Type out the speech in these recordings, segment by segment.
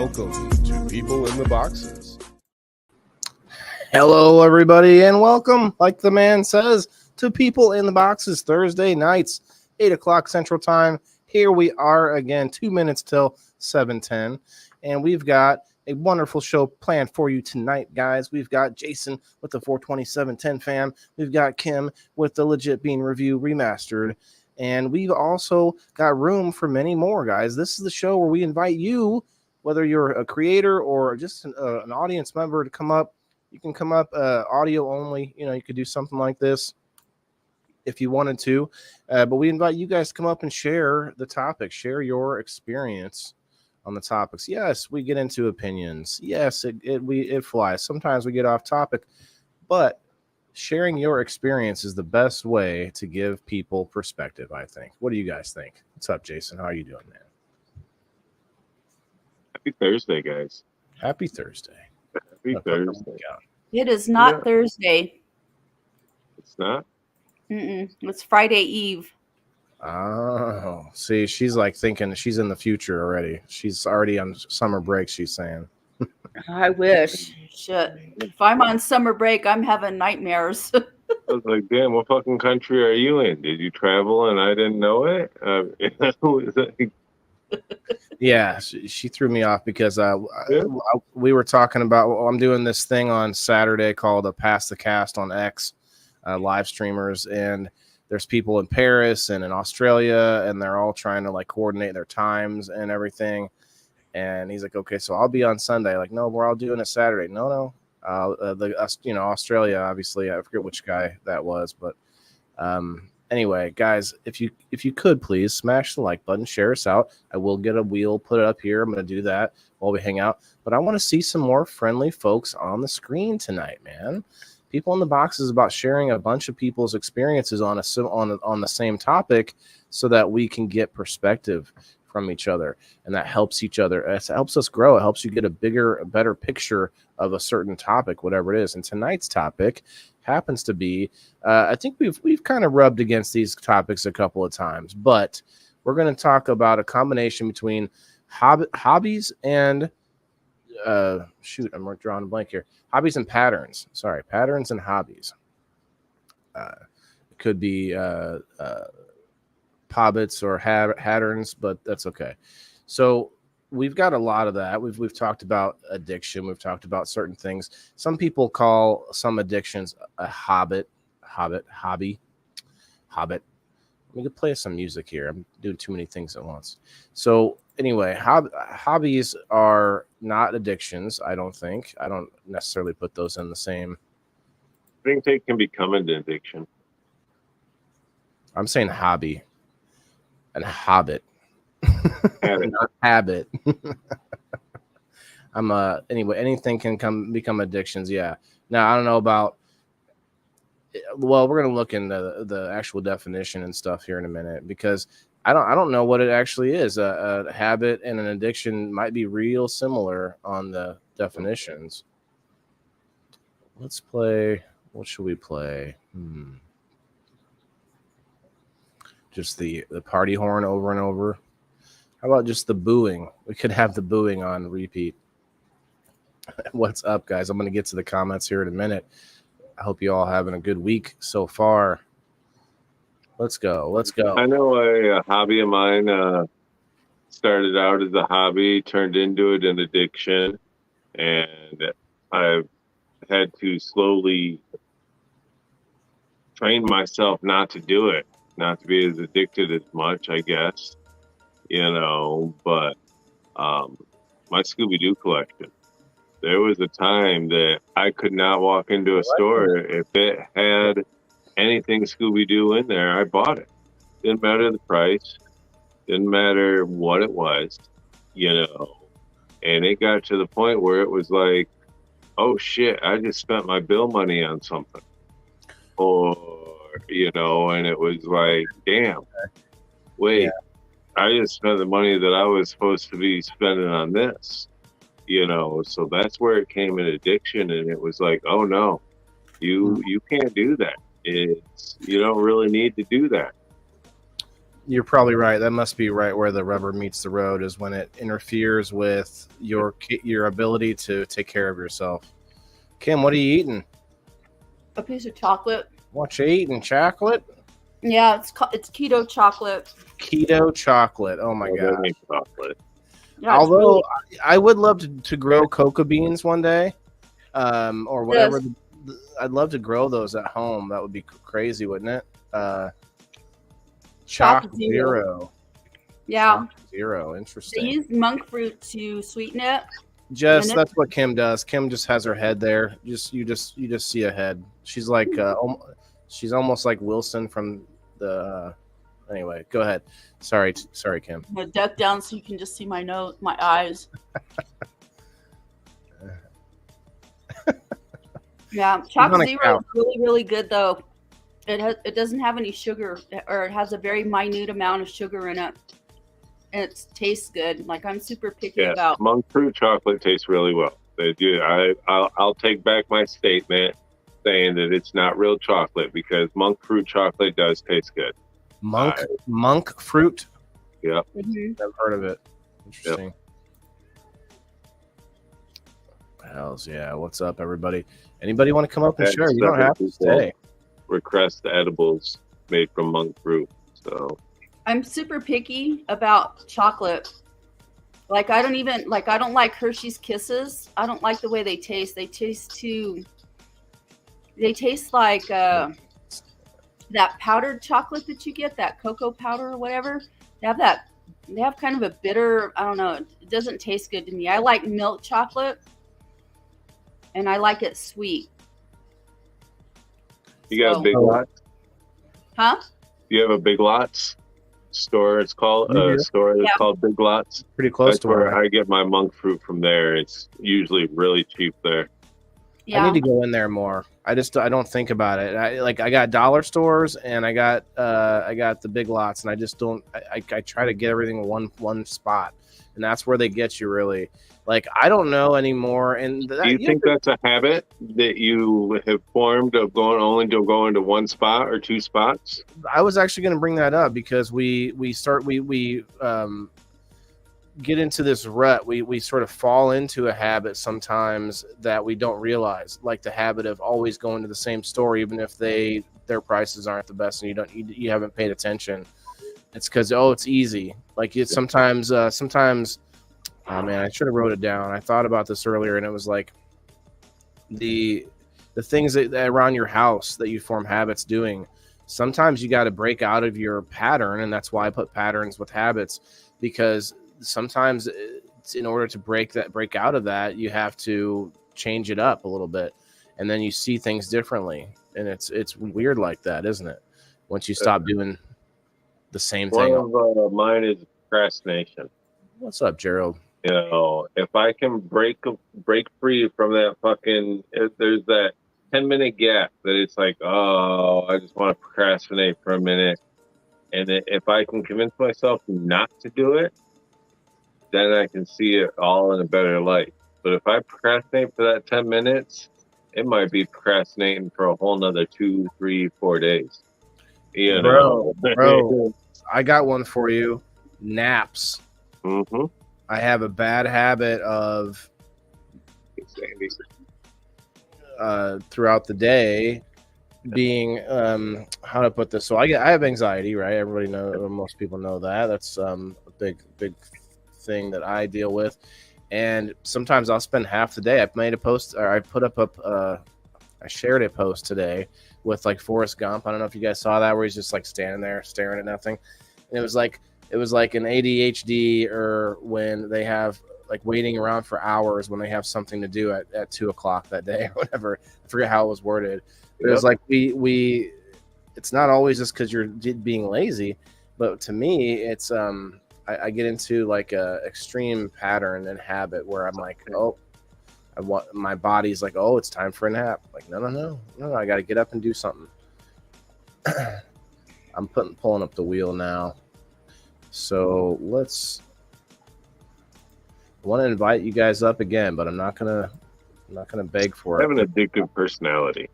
Welcome to People in the Boxes. Hello, everybody, and welcome, like the man says, to People in the Boxes, Thursday nights, 8 o'clock Central Time. Here we are again, 2 minutes till 7:10, and we've got a wonderful show planned for you tonight, guys. We've got Jason with the 42710 fam. We've got Kim with the Legit Bean Review Remastered. And we've also got room for many more, guys. This is the show where we invite you, whether you're a creator or just an audience member, to come up. You can come up audio only. You know, you could do something like this if you wanted to. But we invite you guys to come up and share the topic, share your experience on the topics. Yes, we get into opinions. Yes, it flies. Sometimes we get off topic, but sharing your experience is the best way to give people perspective, I think. What do you guys think? What's up, Jason? How are you doing, man? Happy Thursday, guys. Happy Thursday. Happy Thursday. It is not Thursday. It's not? It's Friday Eve. Oh, see, she's like thinking she's in the future already. She's already on summer break, she's saying. I wish. Shit. If I'm on summer break, I'm having nightmares. I was like, damn, what fucking country are you in? Did you travel and I didn't know it? Yeah, she threw me off because we were talking about, I'm doing this thing on Saturday called Pass the Cast on X, live streamers, and there's people in Paris and in Australia, and they're all trying to like coordinate their times and everything. And he's like, okay, so I'll be on Sunday. Like, no, we're all doing it Saturday. No. Australia, obviously, I forget which guy that was, but anyway, guys, if you could please smash the like button, share us out. I will get a wheel, put it up here. I'm going to do that while we hang out. But I want to see some more friendly folks on the screen tonight, man. People in the Box is about sharing a bunch of people's experiences on the same topic so that we can get perspective from each other, and that helps each other. It helps us grow. It helps you get a better picture of a certain topic, whatever it is. And tonight's topic happens to be, I think we've kind of rubbed against these topics a couple of times, but we're going to talk about a combination between hobbies and I'm drawing a blank here. Hobbies and patterns. Sorry, patterns and hobbies. It could be hobbits or hatterns, but that's okay. So we've got a lot of that. We've talked about addiction. We've talked about certain things. Some people call some addictions a hobby. Let me play some music here. I'm doing too many things at once. So anyway, hobbies are not addictions, I don't think. I don't necessarily put those in the same. I think they can become an addiction. I'm saying hobby and hobbit. Not habit. Anyway, anything can become addictions. Yeah. Now I don't know about. Well, we're gonna look into the actual definition and stuff here in a minute, because I don't know what it actually is. A habit and an addiction might be real similar on the definitions. Let's play. What should we play? Just the party horn over and over. How about just the booing? We could have the booing on repeat. What's up, guys? I'm going to get to the comments here in a minute. I hope you all having a good week so far. Let's go. I know a hobby of mine started out as a hobby, turned into an addiction, and I've had to slowly train myself not to do it, not to be as addicted as much, I guess, but my Scooby-Doo collection. There was a time that I could not walk into a store if it had anything Scooby-Doo in there. I bought it. Didn't matter the price. Didn't matter what it was, And it got to the point where it was like, oh shit, I just spent my bill money on something. And it was like, damn, wait, I just spent the money that I was supposed to be spending on this. So that's where it came an addiction, and it was like, oh no, you can't do that. You don't really need to do that. You're probably right. That must be right where the rubber meets the road is when it interferes with your ability to take care of yourself. Kim, what are you eating? A piece of chocolate. What you eating? Chocolate? Yeah, it's keto chocolate. Keto chocolate. Oh my god. Chocolate. Yeah, Although I would love to grow cocoa beans one day, or whatever. Yes. I'd love to grow those at home. That would be crazy, wouldn't it? Choc Choc Zero. Yeah. Choc Zero. They Interesting. use monk fruit to sweeten it. That's what Kim does. Kim just has her head there. You just see a head. She's like she's almost like Wilson from the. Anyway, go ahead. Sorry, Kim. I'm gonna duck down so you can just see my nose, my eyes. Yeah, Choc Zero is really, really good though. It doesn't have any sugar, or it has a very minute amount of sugar in it. And it tastes good. Like, I'm super picky about. Monk fruit chocolate tastes really well. They do. I'll take back my statement saying that it's not real chocolate, because monk fruit chocolate does taste good. Monk fruit. Yeah. Mm-hmm. I've heard of it. Interesting. Yep. Hells yeah! What's up, everybody? Anybody want to come up and share? You don't have to stay. Request edibles made from monk fruit. So I'm super picky about chocolate. Like, I don't like Hershey's Kisses. I don't like the way they taste. They taste like that powdered chocolate that you get, that cocoa powder or whatever. They have kind of a bitter, I don't know, it doesn't taste good to me. I like milk chocolate, and I like it sweet. You got a Big Lots? Huh? You have a Big Lots store? It's called called Big Lots. Pretty close to where I get my monk fruit from there. It's usually really cheap there. Yeah. I need to go in there more. I don't think about it. I got dollar stores, and I got the Big Lots, and I just don't. I try to get everything in one spot, and that's where they get you really. Like, I don't know anymore. And do you think that's a habit that you have formed of going to one spot or two spots? I was actually going to bring that up, because we get into this rut. We sort of fall into a habit sometimes that we don't realize, like the habit of always going to the same store, even if their prices aren't the best, and you haven't paid attention. It's because it's easy. Like, it's sometimes. Oh man, I should have wrote it down. I thought about this earlier, and it was like the things that around your house that you form habits doing. Sometimes you got to break out of your pattern, and that's why I put patterns with habits, because sometimes in order to break out of that, you have to change it up a little bit, and then you see things differently. And it's weird like that, isn't it? Once you stop doing the same thing. One of mine is procrastination. What's up, Gerald? You know, if I can break free from that if there's that 10-minute gap that it's like, oh, I just want to procrastinate for a minute. And if I can convince myself not to do it, then I can see it all in a better light. But if I procrastinate for that 10 minutes, it might be procrastinating for a whole nother 2, 3, 4 days. You know? Bro, I got one for you. Naps. Mm-hmm. I have a bad habit of throughout the day being how to put this. So I have anxiety, right? Everybody knows, most people know that. That's a big thing that I deal with. And sometimes I'll spend half the day. I've made a post, or I put up I shared a post today with like Forrest Gump. I don't know if you guys saw that, where he's just like standing there staring at nothing. And it was like an ADHD, or when they have like waiting around for hours when they have something to do at 2:00 that day or whatever. I forget how it was worded. But it was like we it's not always just because you're being lazy, but to me it's I get into like a extreme pattern and habit where I'm like, my body's like, it's time for a nap. Like, no, I got to get up and do something. I'm pulling up the wheel now. So I want to invite you guys up again, but I'm not gonna beg for it. I have an addictive personality,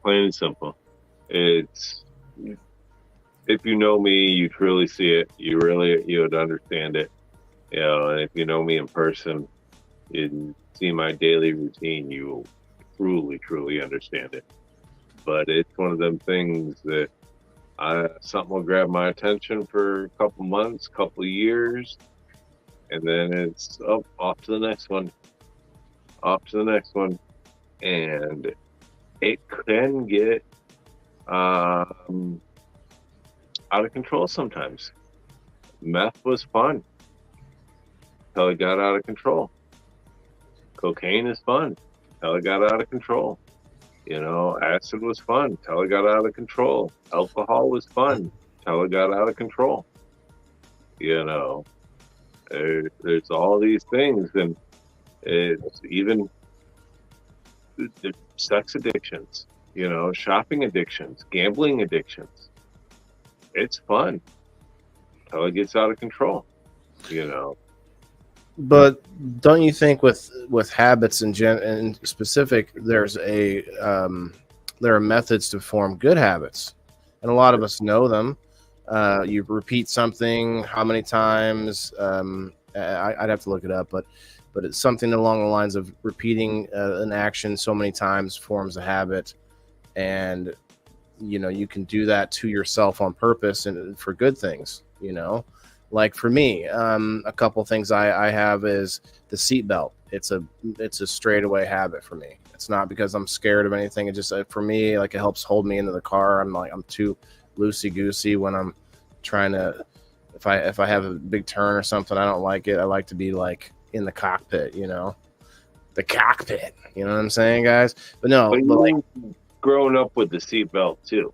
plain and simple. It's if you know me, you truly see it. You would understand it. And if you know me in person, you see my daily routine, you will truly understand it. But it's one of them things that something will grab my attention for a couple months, couple of years, and then it's off to the next one, and it can get out of control sometimes. Meth was fun until it got out of control. Cocaine is fun until it got out of control. Acid was fun until it got out of control. Alcohol was fun until it got out of control. There's all these things, and it's even sex addictions, shopping addictions, gambling addictions. It's fun until it gets out of control. But don't you think with habits in specific, there are methods to form good habits, and a lot of us know them. You repeat something how many times? I'd have to look it up, but it's something along the lines of repeating an action so many times forms a habit, and you can do that to yourself on purpose and for good things. Like for me, a couple things I have is the seatbelt. It's a straightaway habit for me. It's not because I'm scared of anything. It just for me, like, it helps hold me into the car. I'm too loosey goosey when I'm trying to. If I have a big turn or something, I don't like it. I like to be like in the cockpit. The cockpit. You know what I'm saying, guys? But no, but like growing up with the seatbelt too,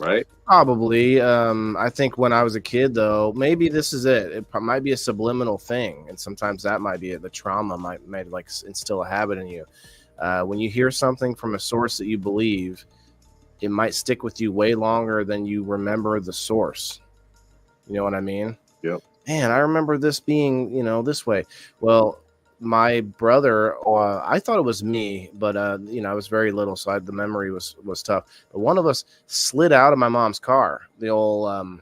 right? Probably. I think when I was a kid, though, maybe this is it. It might be a subliminal thing, and sometimes that might be it. The trauma might like instill a habit in you. When you hear something from a source that you believe, it might stick with you way longer than you remember the source. You know what I mean? Yep. Man, I remember this being, this way. Well, my brother, I thought it was me, but I was very little, so the memory was tough. But one of us slid out of my mom's car. The old,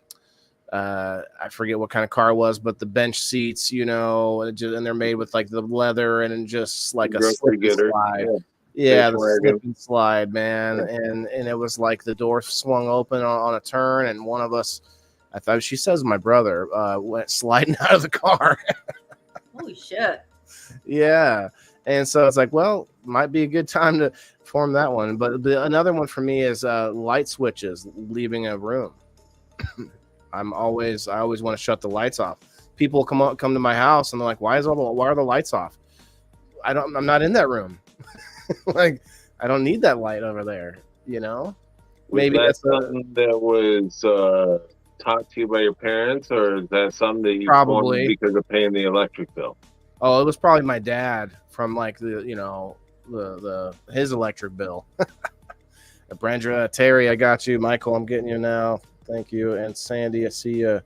I forget what kind of car it was, but the bench seats, and they're made with like the leather and just like a slip and slide. Yeah, the slip and slide, man. And it was like the door swung open on a turn, and one of us, I thought she says my brother, went sliding out of the car. Holy shit. Yeah. And so it's like, well, might be a good time to form that one. But another one for me is light switches, leaving a room. I always want to shut the lights off. People come to my house and they're like, why are the lights off? I'm not in that room. Like, I don't need that light over there, Maybe that's something that was taught to you by your parents, or is that something that you probably because of paying the electric bill? Oh, it was probably my dad from like the his electric bill. Brandra, Terry, I got you. Michael, I'm getting you now. Thank you. And Sandy, I see you.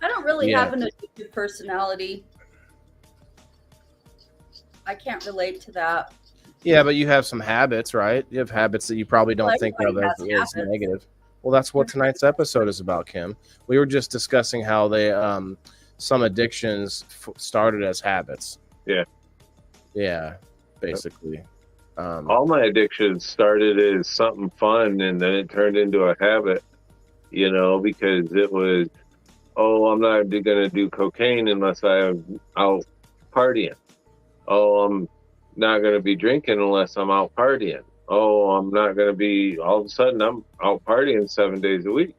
I don't really have an addictive personality. I can't relate to that. Yeah, but you have some habits, right? You have habits that you probably don't think of as negative. Well, that's what tonight's episode is about, Kim. We were just discussing how they some addictions started as habits. Yeah, basically. All my addictions started as something fun, and then it turned into a habit, because it was, I'm not going to do cocaine unless I'm out partying. I'm not going to be drinking unless I'm out partying. I'm not going to be, all of a sudden I'm out partying 7 days a week.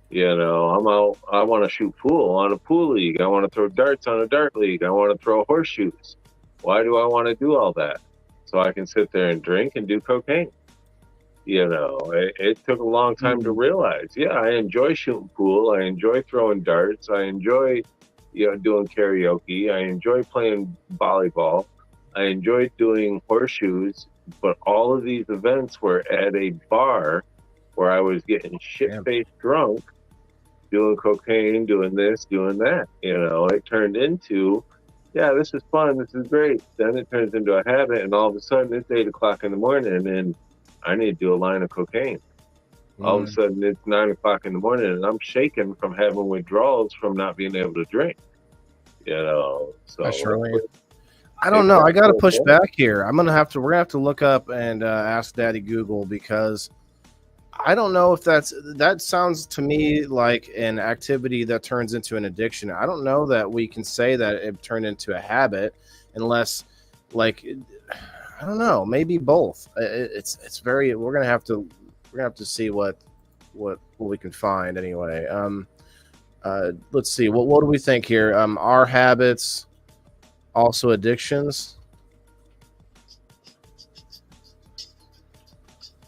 I'm out, I want to shoot pool on a pool league. I want to throw darts on a dart league. I want to throw horseshoes. Why do I want to do all that? So I can sit there and drink and do cocaine. It took a long time to realize, I enjoy shooting pool. I enjoy throwing darts. I enjoy, doing karaoke. I enjoy playing volleyball. I enjoy doing horseshoes. But all of these events were at a bar where I was getting shit-faced drunk, doing cocaine, doing this, doing that. It turned into, this is fun, this is great. Then it turns into a habit, and all of a sudden it's 8 o'clock in the morning, and I need to do a line of cocaine. All of a sudden, it's 9 o'clock in the morning, and I'm shaking from having withdrawals from not being able to drink. So Charlene. I don't know. I got to push back here. We're gonna have to look up and ask Daddy Google, because I don't know if that sounds to me like an activity that turns into an addiction. I don't know that we can say that it turned into a habit, unless, like, I don't know, maybe both. It's very. We're gonna have to see what we can find anyway. Let's see. What do we think here? Are habits also addictions?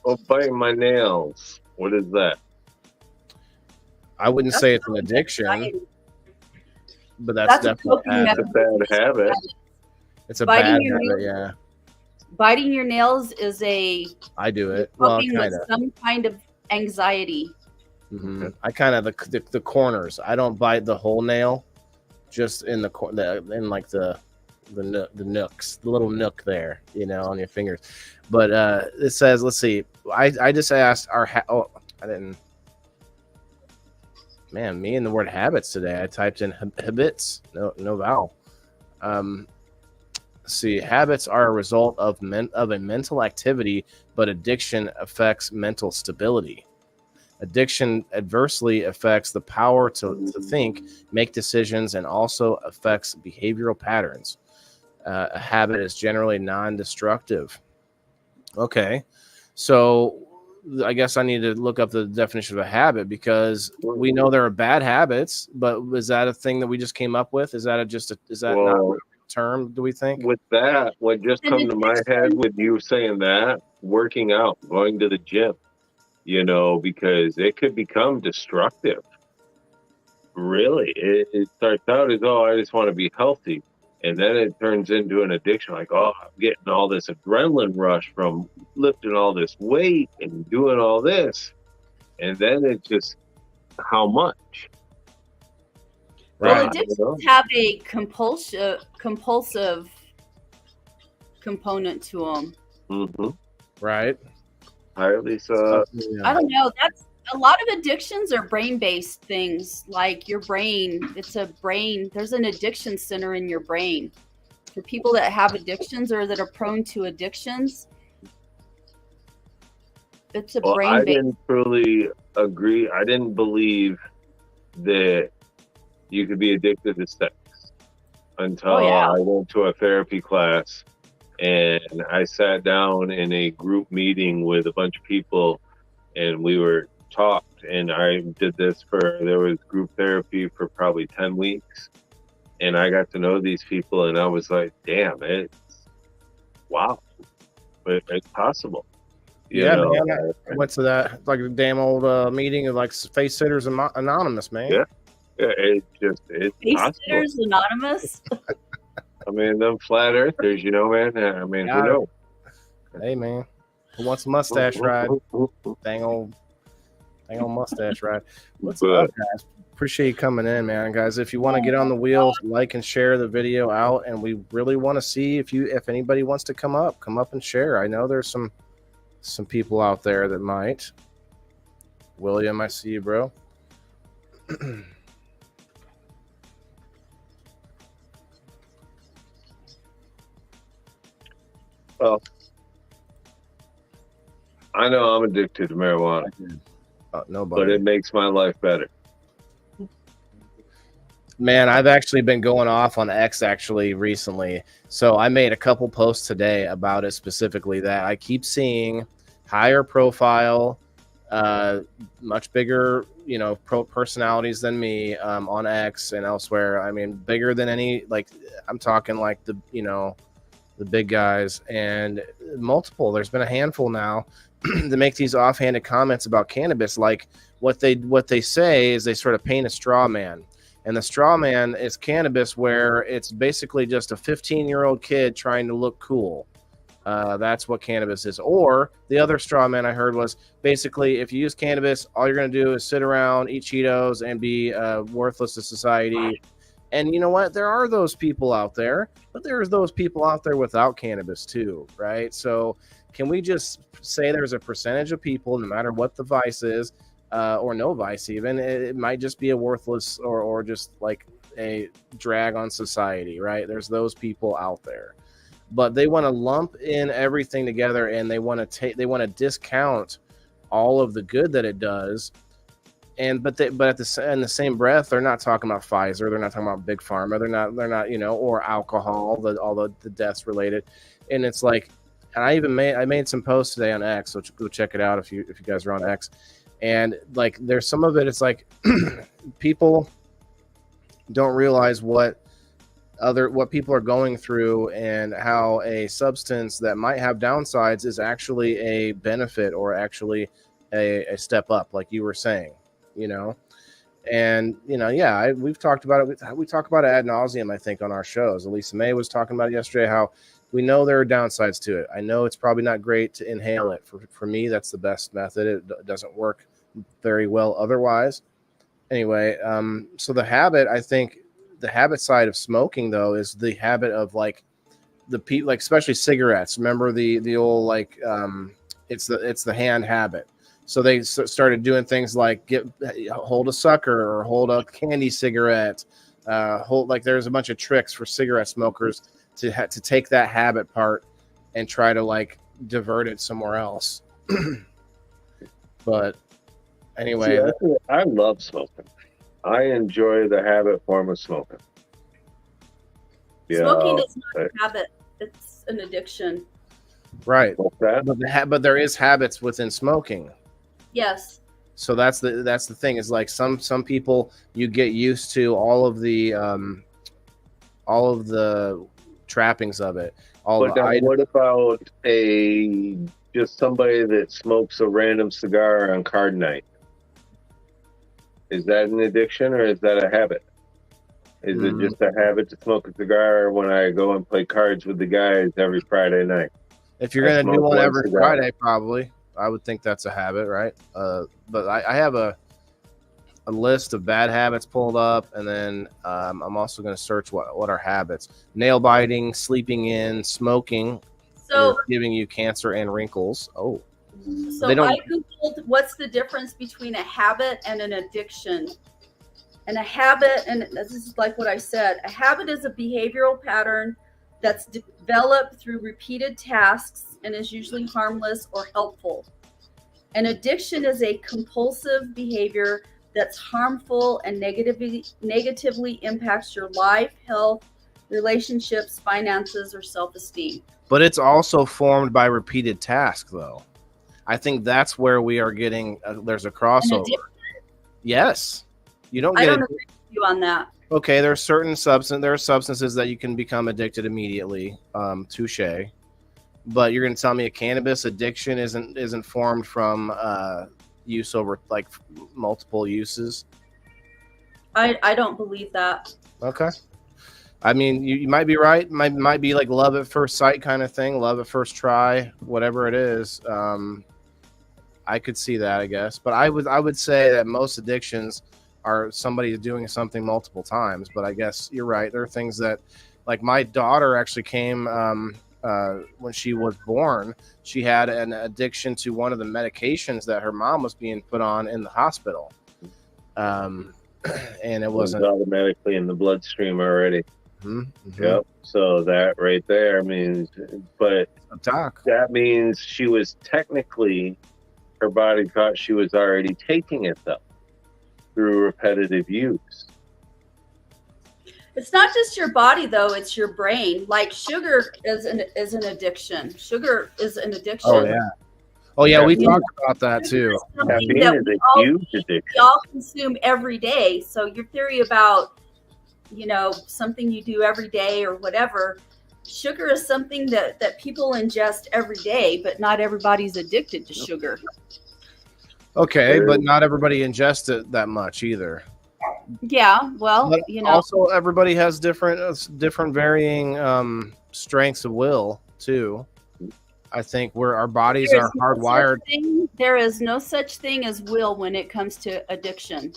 Oh, biting my nails. What is that? I wouldn't say it's an addiction, but that's definitely a bad habit. It's a bad habit, yeah. Biting your nails is I do it. Well, with some kind of anxiety. Mm-hmm. I kind of the corners. I don't bite the whole nail, just in the like the nooks, the little nook there, on your fingers. But it says, let's see. I just asked I didn't. Man, me and the word habits today. I typed in habits. No vowel. See, habits are a result of a mental activity, but addiction affects mental stability. Addiction adversely affects the power to think, make decisions, and also affects behavioral patterns. A habit is generally non-destructive. Okay, so I guess I need to look up the definition of a habit, because we know there are bad habits, but is that a thing that we just came up with? Is that not a term, do we think? With that, what just come to my head with you saying that, working out, going to the gym, because it could become destructive. Really, it starts out as, I just want to be healthy, and then it turns into an addiction. Like, I'm getting all this adrenaline rush from lifting all this weight and doing all this, and then it's just how much. Well, addictions have a compulsive component to them. Mm-hmm. Right. Highly so. I don't know. That's a lot of addictions are brain-based things. Like your brain, there's an addiction center in your brain. For people that have addictions or that are prone to addictions, it's a brain-based. I didn't truly agree. I didn't believe that you could be addicted to sex until I went to a therapy class, and I sat down in a group meeting with a bunch of people, and we were talked, and I did this there was group therapy for probably 10 weeks, and I got to know these people, and I was like, damn, wow, it's possible. Man, I went to that, like, a damn old meeting of, like, Face Sitters Anonymous, man. Yeah, it's Face Sitters Anonymous. I mean, them flat earthers, man. I mean, who knows? Hey, man, who wants a mustache ride? Dang old mustache ride. What's up, guys? Appreciate you coming in, man. Guys, if you want to get on the wheel, like and share the video out, and we really want to see if anybody wants to come up and share. I know there's some people out there that might. William, I see you, bro. Well, I know I'm addicted to marijuana. Nobody. But it makes my life better. Man, I've actually been going off on X recently. So I made a couple posts today about it specifically, that I keep seeing higher profile, much bigger, personalities than me on X and elsewhere. I mean, bigger than any, like, I'm talking like the big guys, and multiple. There's been a handful now that make these offhanded comments about cannabis. Like, what they say is they sort of paint a straw man, and the straw man is cannabis, where it's basically just a 15-year-old kid trying to look cool. That's what cannabis is. Or the other straw man I heard was basically, if you use cannabis, all you're going to do is sit around, eat Cheetos, and be worthless to society. And you know what? There are those people out there, but there's those people out there without cannabis too, right? So can we just say there's a percentage of people, no matter what the vice is, or no vice even, it might just be a worthless or just like a drag on society, right? There's those people out there, but they want to lump in everything together, and they want to discount all of the good that it does. And but in the same breath, they're not talking about Pfizer, they're not talking about big pharma, they're not, or alcohol, all the deaths related. And it's like, and I made some posts today on X, so go check it out if you guys are on X. And like, there's some of it, it's like people don't realize what people are going through, and how a substance that might have downsides is actually a benefit, or actually a step up, like you were saying. And we've talked about it. We talk about it ad nauseum, I think, on our shows. Elisa May was talking about it yesterday, how we know there are downsides to it. I know it's probably not great to inhale it. For me, that's the best method. It doesn't work very well otherwise. Anyway, so the habit side of smoking, though, is the habit of like especially cigarettes. Remember the old it's the hand habit. So they started doing things like hold a sucker or hold a candy cigarette. There's a bunch of tricks for cigarette smokers to take that habit part and try to divert it somewhere else. But anyway, I love smoking. I enjoy the habit form of smoking. Smoking is not a habit; it's an addiction. Right. But there is habits within smoking. Yes. So that's the thing, is like some people, you get used to all of the trappings of it. What about just somebody that smokes a random cigar on card night? Is that an addiction, or is that a habit? Is it just a habit to smoke a cigar when I go and play cards with the guys every Friday night? If you're going to do one every Friday, probably. I would think that's a habit, right? But I have a list of bad habits pulled up, and then I'm also going to search what are habits. Nail biting, sleeping in, smoking, so giving you cancer and wrinkles. Oh. So I Googled what's the difference between a habit and an addiction. And a habit, and this is like what I said, a habit is a behavioral pattern that's developed through repeated tasks and is usually harmless or helpful. An addiction is a compulsive behavior that's harmful and negatively impacts your life, health, relationships, finances, or self-esteem. But it's also formed by repeated tasks, though. I think that's where we are getting, there's a crossover. Yes. You don't get I don't agree with you on that. Okay, there are substances that you can become addicted immediately. Touche. But you're going to tell me a cannabis addiction isn't formed from use over multiple uses? I don't believe that. Okay. I mean, you might be right. Might be like love at first sight kind of thing, love at first try, whatever it is. I could see that, I guess. But I would say that most addictions are somebody doing something multiple times. But I guess you're right. There are things that, like my daughter actually came when she was born. She had an addiction to one of the medications that her mom was being put on in the hospital. And it wasn't automatically in the bloodstream already. Mm-hmm. Yep. So that right there means, but that means she was technically, her body thought she was already taking it though, through repetitive use. It's not just your body though; it's your brain. Like sugar is an addiction. Sugar is an addiction. Oh yeah. We talked about that too. Caffeine is a huge addiction. We all consume every day. So your theory about, something you do every day or whatever, sugar is something that people ingest every day, but not everybody's addicted to sugar. Okay, but not everybody ingests it that much either. Yeah, well, but also everybody has different varying strengths of will too. I think where our bodies are hardwired. There is no such thing as will when it comes to addiction.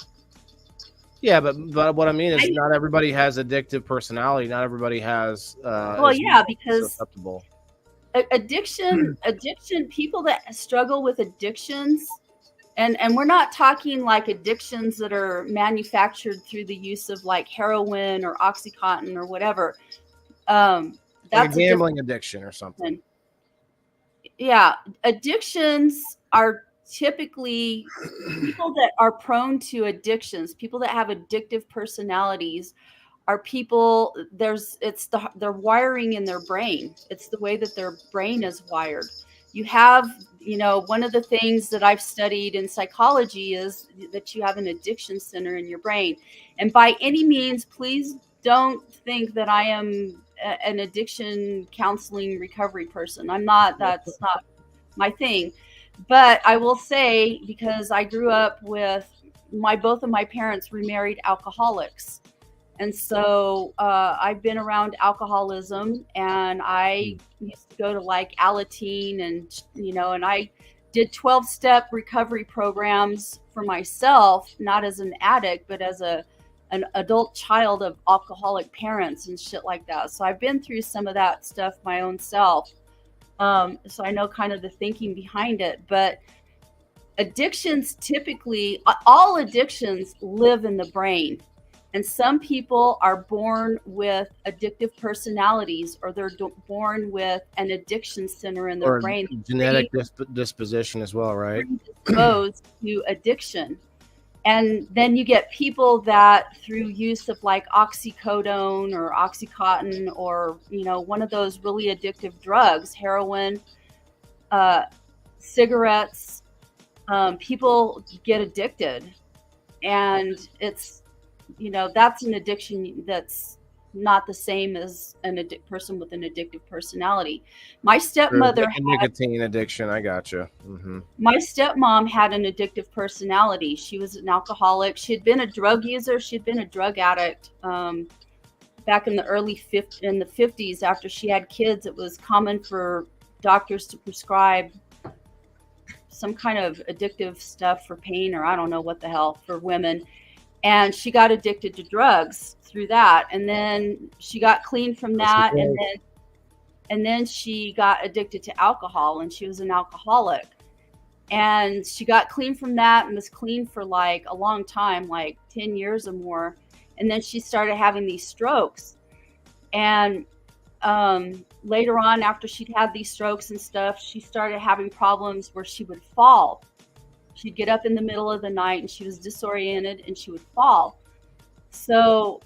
Yeah, but what I mean is not everybody has addictive personality. Not everybody has Well, yeah, because susceptible. addiction, people that struggle with addictions, and we're not talking like addictions that are manufactured through the use of like heroin or Oxycontin or whatever. That's like a gambling addiction or something. Yeah, addictions are typically people that are prone to addictions, people that have addictive personalities are people their wiring in their brain. It's the way that their brain is wired. You have, one of the things that I've studied in psychology is that you have an addiction center in your brain. And by any means, please don't think that I am an addiction counseling recovery person. I'm not. That's not my thing. But I will say, because I grew up with both of my parents remarried alcoholics. And so I've been around alcoholism, and I used to go to like Alateen and I did 12-step recovery programs for myself, not as an addict, but as an adult child of alcoholic parents and shit like that. So I've been through some of that stuff my own self. So I know kind of the thinking behind it, but addictions typically, all addictions live in the brain. And some people are born with addictive personalities, or they're born with an addiction center in their brain. Genetic disposition as well, right? Exposed to addiction. And then you get people that through use of like oxycodone or Oxycontin or, one of those really addictive drugs, heroin, cigarettes, people get addicted. And it's, that's an addiction that's not the same as a person with an addictive personality. My stepmother had nicotine addiction. I gotcha. Mm-hmm. My stepmom had an addictive personality. She was an alcoholic. She had been a drug user. She'd been a drug addict back in the in the 50s. After she had kids, it was common for doctors to prescribe some kind of addictive stuff for pain, or I don't know what the hell, for women. And she got addicted to drugs through that. And then she got clean from that. And then she got addicted to alcohol, and she was an alcoholic. And she got clean from that and was clean for like a long time, like 10 years or more. And then she started having these strokes. And later on, after she'd had these strokes and stuff, she started having problems where she would fall. She'd get up in the middle of the night and she was disoriented and she would fall. So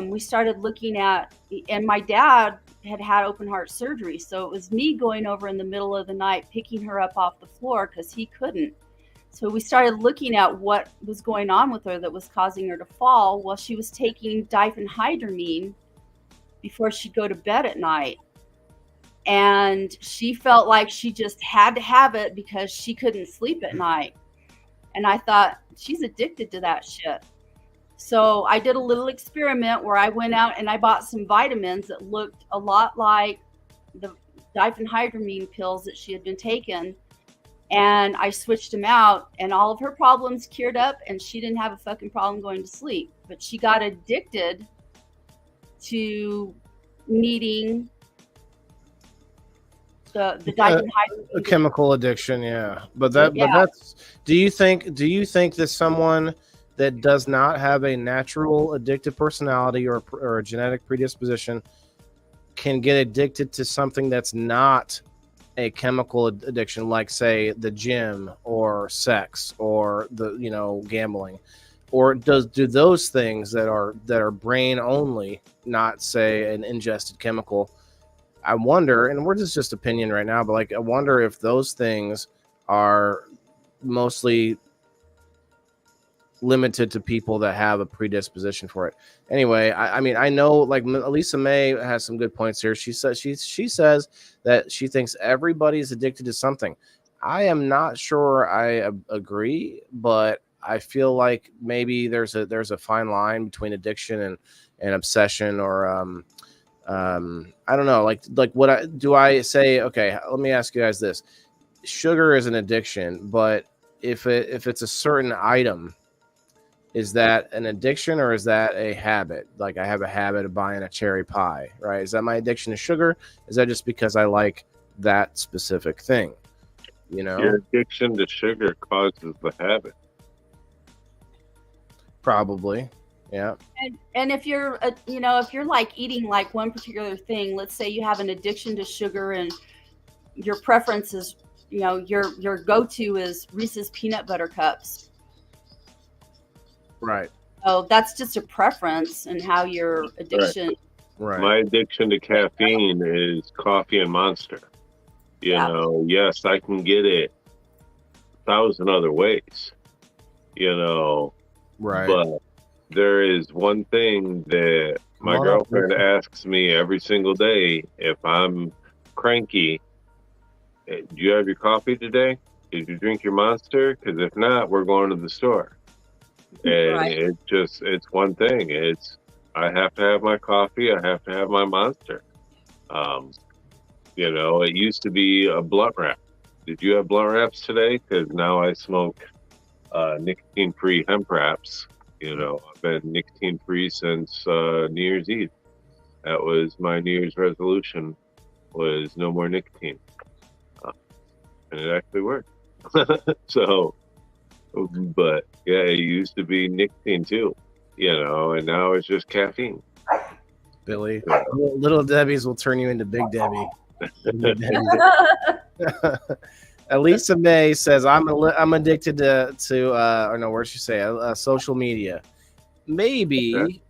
we started looking at, and my dad had open heart surgery. So it was me going over in the middle of the night, picking her up off the floor because he couldn't. So we started looking at what was going on with her that was causing her to fall. Well, she was taking diphenhydramine before she'd go to bed at night. And she felt like she just had to have it because she couldn't sleep at night. And I thought, she's addicted to that shit. So I did a little experiment where I went out and I bought some vitamins that looked a lot like the diphenhydramine pills that she had been taking. And I switched them out, and all of her problems cured up, and she didn't have a fucking problem going to sleep. But she got addicted to needing the diphenhydramine. A chemical addiction, yeah. But that's. Do you think that someone that does not have a natural addictive personality or a genetic predisposition can get addicted to something that's not a chemical addiction, like say the gym or sex or the gambling, or do those things that are brain only, not say an ingested chemical? I wonder, and we're just opinion right now, but like I wonder if those things are mostly limited to people that have a predisposition for it. Anyway, I mean, I know like Lisa May has some good points here. She says that she thinks everybody's addicted to something. I am not sure I agree, but I feel like maybe there's a fine line between addiction and obsession, or I don't know, like what I say? Okay, let me ask you guys this: sugar is an addiction, but if it's a certain item, Is that an addiction or is that a habit? Like I have a habit of buying a cherry pie, right? Is that my addiction to sugar? Is that just because I like that specific thing? You know, Your addiction to sugar causes the habit. probably. Yeah. And if you're, if you're like eating like one particular thing, let's say you have an addiction to sugar and your preference is, your go-to is Reese's peanut butter cups. Right. So that's just a preference and how your addiction. Right. My addiction to caffeine is coffee and Monster. Yes, I can get it 1,000 other ways, Right. but there is one thing that my girlfriend asks me every single day if I'm cranky. Do you have your coffee today? Did you drink your Monster? Because if not, we're going to the store. And Right. it's one thing. I have to have my coffee. I have to have my Monster. It used to be a blunt wrap. Did you have blunt wraps today? Because now I smoke nicotine-free hemp wraps. I've been nicotine-free since New Year's Eve. That was my New Year's resolution, was no more nicotine. And it actually worked. So, but yeah, it used to be nicotine too, and now it's just caffeine. Billy, little Debbie's will turn you into Big Debbie. Elisa May says, I'm addicted to or no, where'd she say? Social media. Maybe.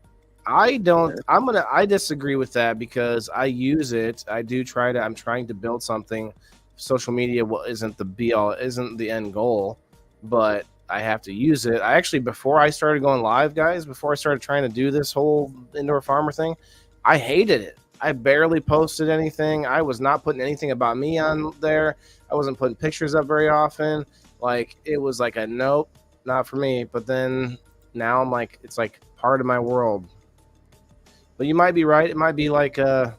I disagree with that because I use it. I'm trying to build something. Social media isn't the be all, isn't the end goal, but I have to use it. I actually, before I started going live, guys, before I started trying to do this whole indoor farmer thing, I hated it. I barely posted anything. I was not putting anything about me on there. I wasn't putting pictures up very often. Like, it was like a nope, not for me. But then now I'm like, it's like part of my world. But you might be right. It might be like I'm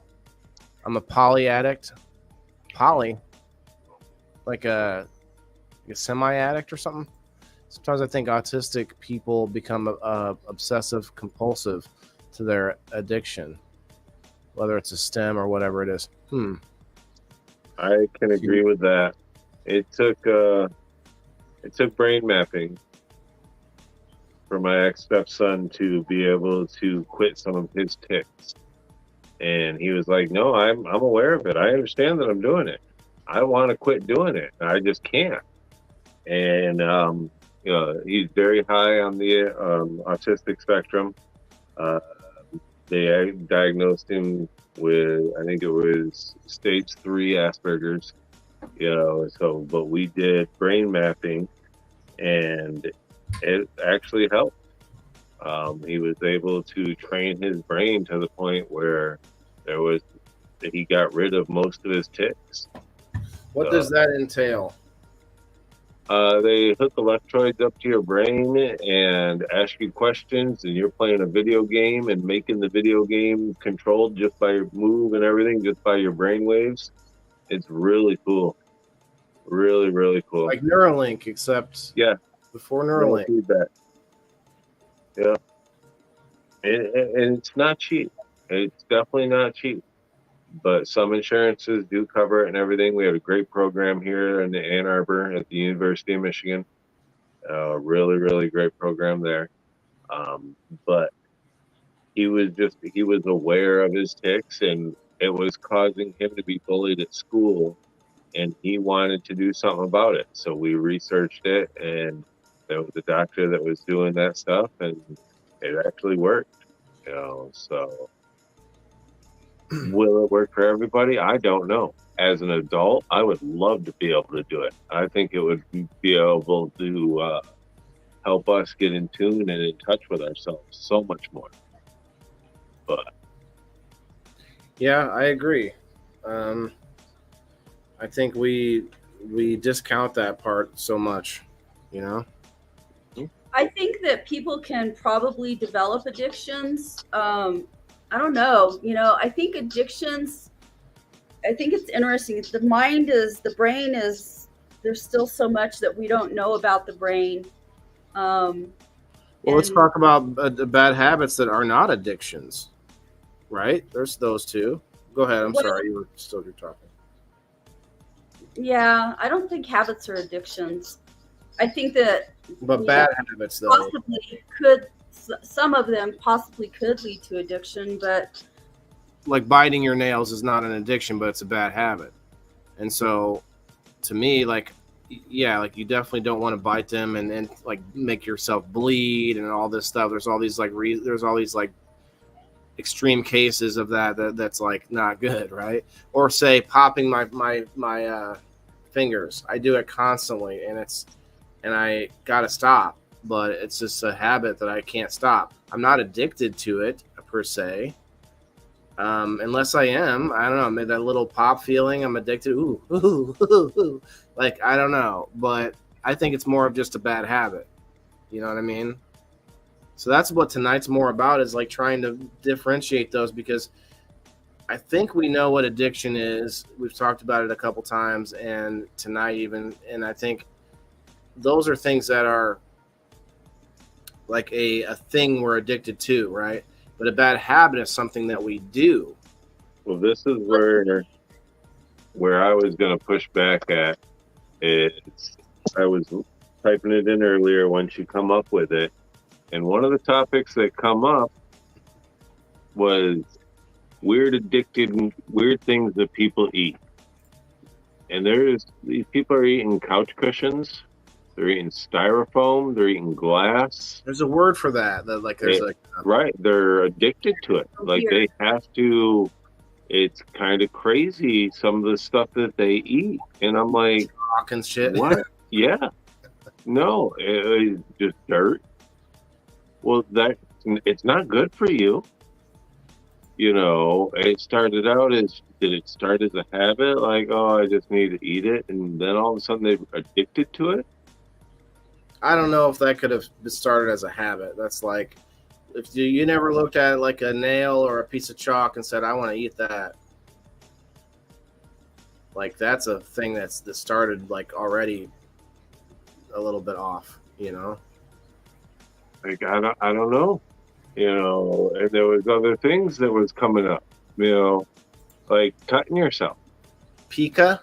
a poly addict. Like a semi-addict or something. Sometimes I think autistic people become obsessive compulsive to their addiction, whether it's a stem or whatever it is. I can agree with that. It took brain mapping for my ex-stepson to be able to quit some of his tics. And he was like, no, I'm aware of it. I understand that I'm doing it. I want to quit doing it. I just can't. And, he's very high on the autistic spectrum. They diagnosed him with, I think it was stage 3 Asperger's, but we did brain mapping and it actually helped. He was able to train his brain to the point where he got rid of most of his tics. What does that entail? They hook electrodes up to your brain and ask you questions, and you're playing a video game and making the video game controlled just by your move and everything, just by your brain waves. It's really cool. Really, really cool. Like Neuralink, except before Neuralink. Feedback. Yeah. And it's not cheap. It's definitely not cheap. But some insurances do cover it and everything. We have a great program here in Ann Arbor at the University of Michigan. Really, really great program there. But he was aware of his tics, and it was causing him to be bullied at school, and he wanted to do something about it. So we researched it, and there was a doctor that was doing that stuff, and it actually worked. So will it work for everybody? I don't know. As an adult, I would love to be able to do it. I think it would be able to help us get in tune and in touch with ourselves so much more. But yeah, I agree. I think we discount that part so much, I think that people can probably develop addictions. I don't know. I think addictions, I think it's interesting. The brain is, there's still so much that we don't know about the brain. Well, let's And talk about the bad habits that are not addictions, right? There's those two. Go ahead. I'm well, sorry. You were still talking. yeah, I don't think habits are addictions. I think that But you bad know, habits, though. possibly could some of them possibly could lead to addiction, but Like biting your nails is not an addiction, but it's a bad habit. And so to me, like, yeah, like you definitely don't want to bite them and like make yourself bleed and all this stuff. There's all these like there's all these like extreme cases of that's like not good, right? Or say popping my fingers. I do it constantly, and I gotta stop, but it's just a habit that I can't stop. I'm not addicted to it per se. Unless I am, I don't know, maybe that little pop feeling, I'm addicted. Ooh, ooh, ooh, ooh. Like, I don't know, but I think it's more of just a bad habit. You know what I mean? So that's what tonight's more about, is like trying to differentiate those, because I think we know what addiction is. We've talked about it a couple times, and tonight even, and I think those are things that are like a thing we're addicted to, right? But a bad habit is something that we do. Well, this is where I was going to push back at. It's I was typing it in earlier once you come up with it, and one of the topics that come up was weird things that people eat. And these people are eating couch cushions, they're eating styrofoam, they're eating glass. There's a word for that. That like there's right, they're addicted to it. Like weird. they have to. It's kind of crazy some of the stuff that they eat, and I'm like, rock and shit. what? Yeah, no, it's just dirt. Well, it's not good for you. You know, it started out did it start as a habit? Like, oh, I just need to eat it, and then all of a sudden they're addicted to it. I don't know if that could have started as a habit. That's like, if you never looked at it like a nail or a piece of chalk and said, I want to eat that. Like, that's a thing that started like already a little bit off, you know? Like, I don't know. You know, and there was other things that was coming up, you know, like cutting yourself. Pica?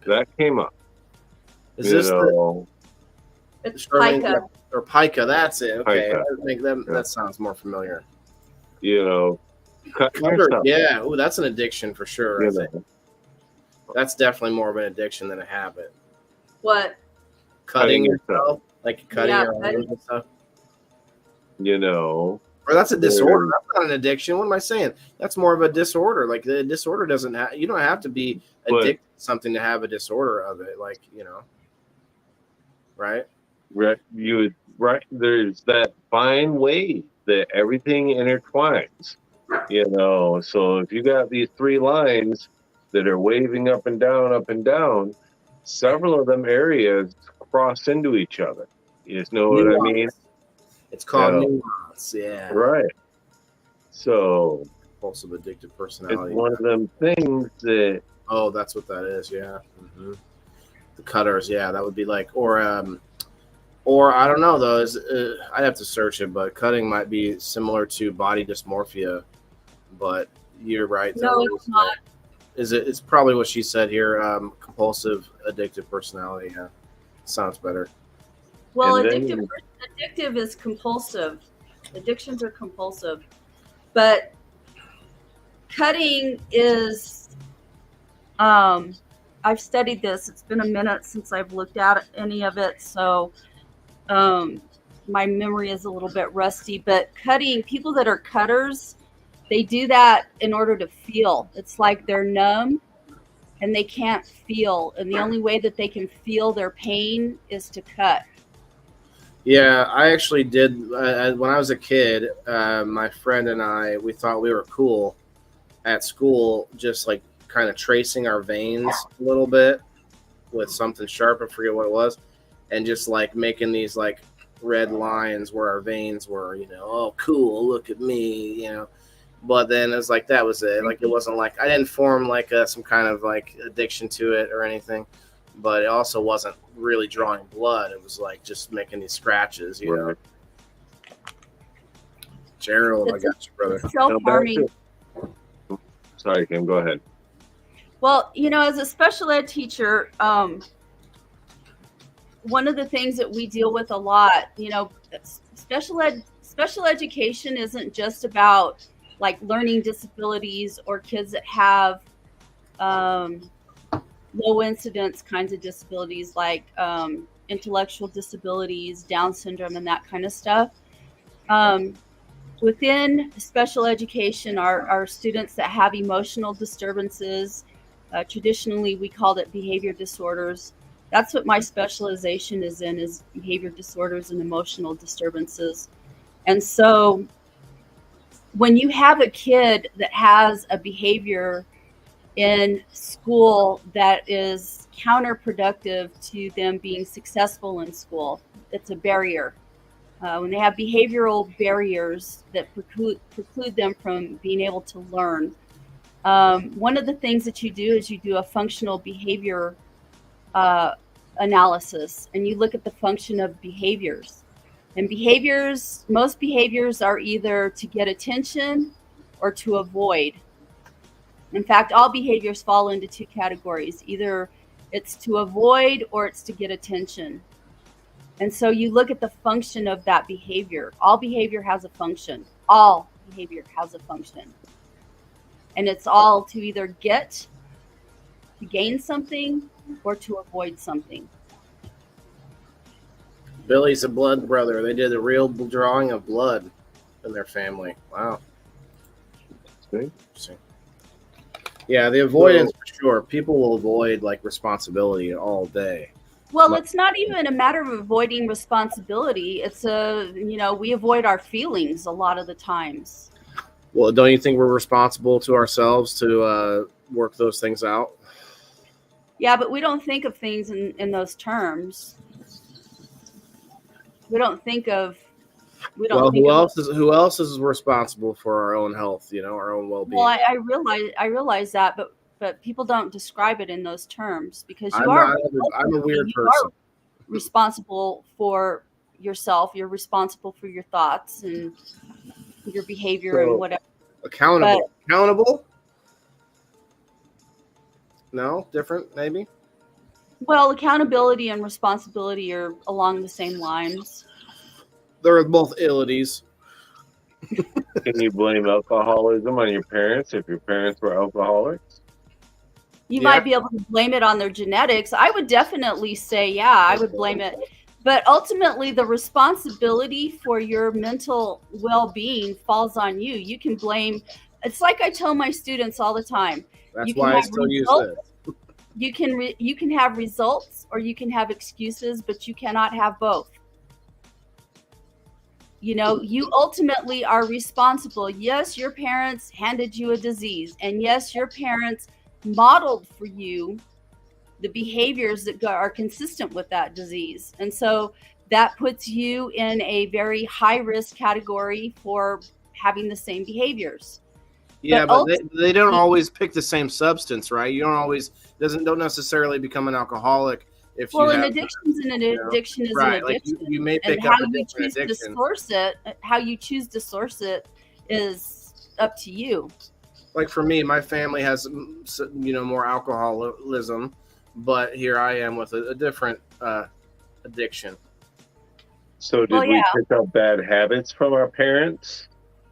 That came up. Is this it's Charmaine, pica. or pica? That's it. Okay, Pica. I think that sounds more familiar. You know, cutting yourself. Yeah, ooh, that's an addiction for sure. You I think know. that's definitely more of an addiction than a habit. What? Cutting yourself, like cutting your arms and stuff. You know, or that's a disorder. That's not an addiction. What am I saying? That's more of a disorder. Like the disorder doesn't have. You don't have to be addicted to something to have a disorder of it. Like, you know, right? Right. There's that fine way that everything intertwines. You know, so if you got these three lines that are waving up and down, several of them areas cross into each other. You just know what I mean? It's called nuance, yeah. Right. So, compulsive addictive personality. It's one of them things that. Oh, that's what that is, yeah. Mm-hmm. The cutters, yeah, that would be like, or I don't know though. I'd have to search it, but cutting might be similar to body dysmorphia. But you're right. No, it's not. It's probably what she said here. Compulsive addictive personality. Yeah, sounds better. Well, addictive is compulsive. Addictions are compulsive, but cutting is. I've studied this. It's been a minute since I've looked at any of it, so my memory is a little bit rusty. But cutting, people that are cutters, they do that in order to feel. It's like they're numb and they can't feel, and the only way that they can feel their pain is to cut. Yeah, I actually did. When I was a kid, my friend and I, we thought we were cool at school, just like kind of tracing our veins a little bit with something sharp. I forget what it was. And just like making these like red lines where our veins were, you know, oh, cool, look at me, you know. But then it was like, that was it. Like, it wasn't like, I didn't form like some kind of like addiction to it or anything. But it also wasn't really drawing blood. It was like just making these scratches, you know. Gerald, I got you, brother. It's self-harming. Sorry, Kim, go ahead. Well, as a special ed teacher, one of the things that we deal with a lot, special education isn't just about like learning disabilities or kids that have low incidence kinds of disabilities like intellectual disabilities, Down syndrome, and that kind of stuff. Within special education are students that have emotional disturbances. Traditionally, we called it behavior disorders. That's what my specialization is in, is behavior disorders and emotional disturbances. And so when you have a kid that has a behavior in school that is counterproductive to them being successful in school, it's a barrier. When they have behavioral barriers that preclude them from being able to learn, one of the things that you do is you do a functional behavior analysis, and you look at the function of behaviors. And most behaviors are either to get attention or to avoid. In fact, all behaviors fall into two categories. Either it's to avoid or it's to get attention. And so you look at the function of that behavior. All behavior has a function. All behavior has a function. And it's all to either to gain something or to avoid something. Billy's a blood brother. They did a real drawing of blood in their family. Wow. Interesting. Yeah, the avoidance for sure. People will avoid like responsibility all day. Well, it's not even a matter of avoiding responsibility. It's we avoid our feelings a lot of the times. Well, don't you think we're responsible to ourselves to work those things out? Yeah, but we don't think of things in those terms. We don't think of. Who else is responsible for our own health? Our own well-being. Well, I realize that, but people don't describe it in those terms because I'm a weird person. Responsible for yourself. You're responsible for your thoughts and your behavior and whatever. Accountable? No, different maybe. Well, accountability and responsibility are along the same lines. They're both illities. Can you blame alcoholism on your parents if your parents were alcoholics? You might be able to blame it on their genetics. I would definitely say, I would blame it. But ultimately, the responsibility for your mental well-being falls on you. You can blame. It's like I tell my students all the time. That's why I still use this. You can have results or you can have excuses, but you cannot have both. You ultimately are responsible. Yes, your parents handed you a disease, and yes, your parents modeled for you the behaviors that are consistent with that disease. And so that puts you in a very high risk category for having the same behaviors. Yeah, but they don't always pick the same substance, right? You don't necessarily become an alcoholic if you have. An addiction's an addiction is right, an addiction. Like you may pick up a different addiction. How you choose to source it is up to you. Like for me, my family has more alcoholism, but here I am with a different addiction. So did we pick up bad habits from our parents?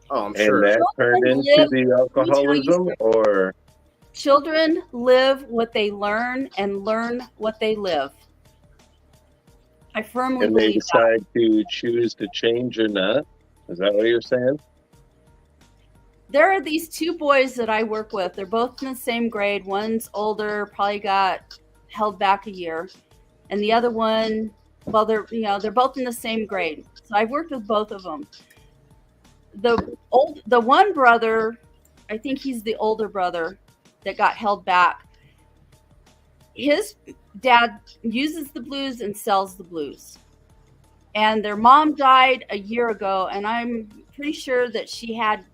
Oh, I'm sure. And that turned into the alcoholism, or? Children live what they learn and learn what they live. I firmly believe that. And they decide to choose to change or not? Is that what you're saying? There are these two boys that I work with. They're both in the same grade. One's older, probably got held back a year. And the other one, they're both in the same grade. So I've worked with both of them. The one brother, I think he's the older brother that got held back. His dad uses the blues and sells the blues. And their mom died a year ago, and I'm pretty sure that she had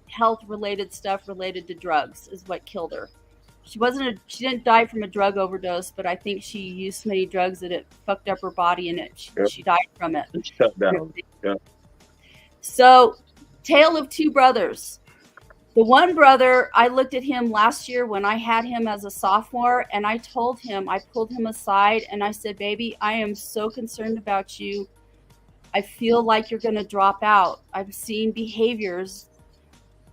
health-related stuff related to drugs is what killed her. She didn't die from a drug overdose, but I think she used so many drugs that it fucked up her body and she died from it. It shut down. Yeah. So Tale of two brothers. The one brother, I looked at him last year when I had him as a sophomore, and I told him, I pulled him aside and I said, baby, I am so concerned about you. I feel like you're going to drop out. I'm seeing behaviors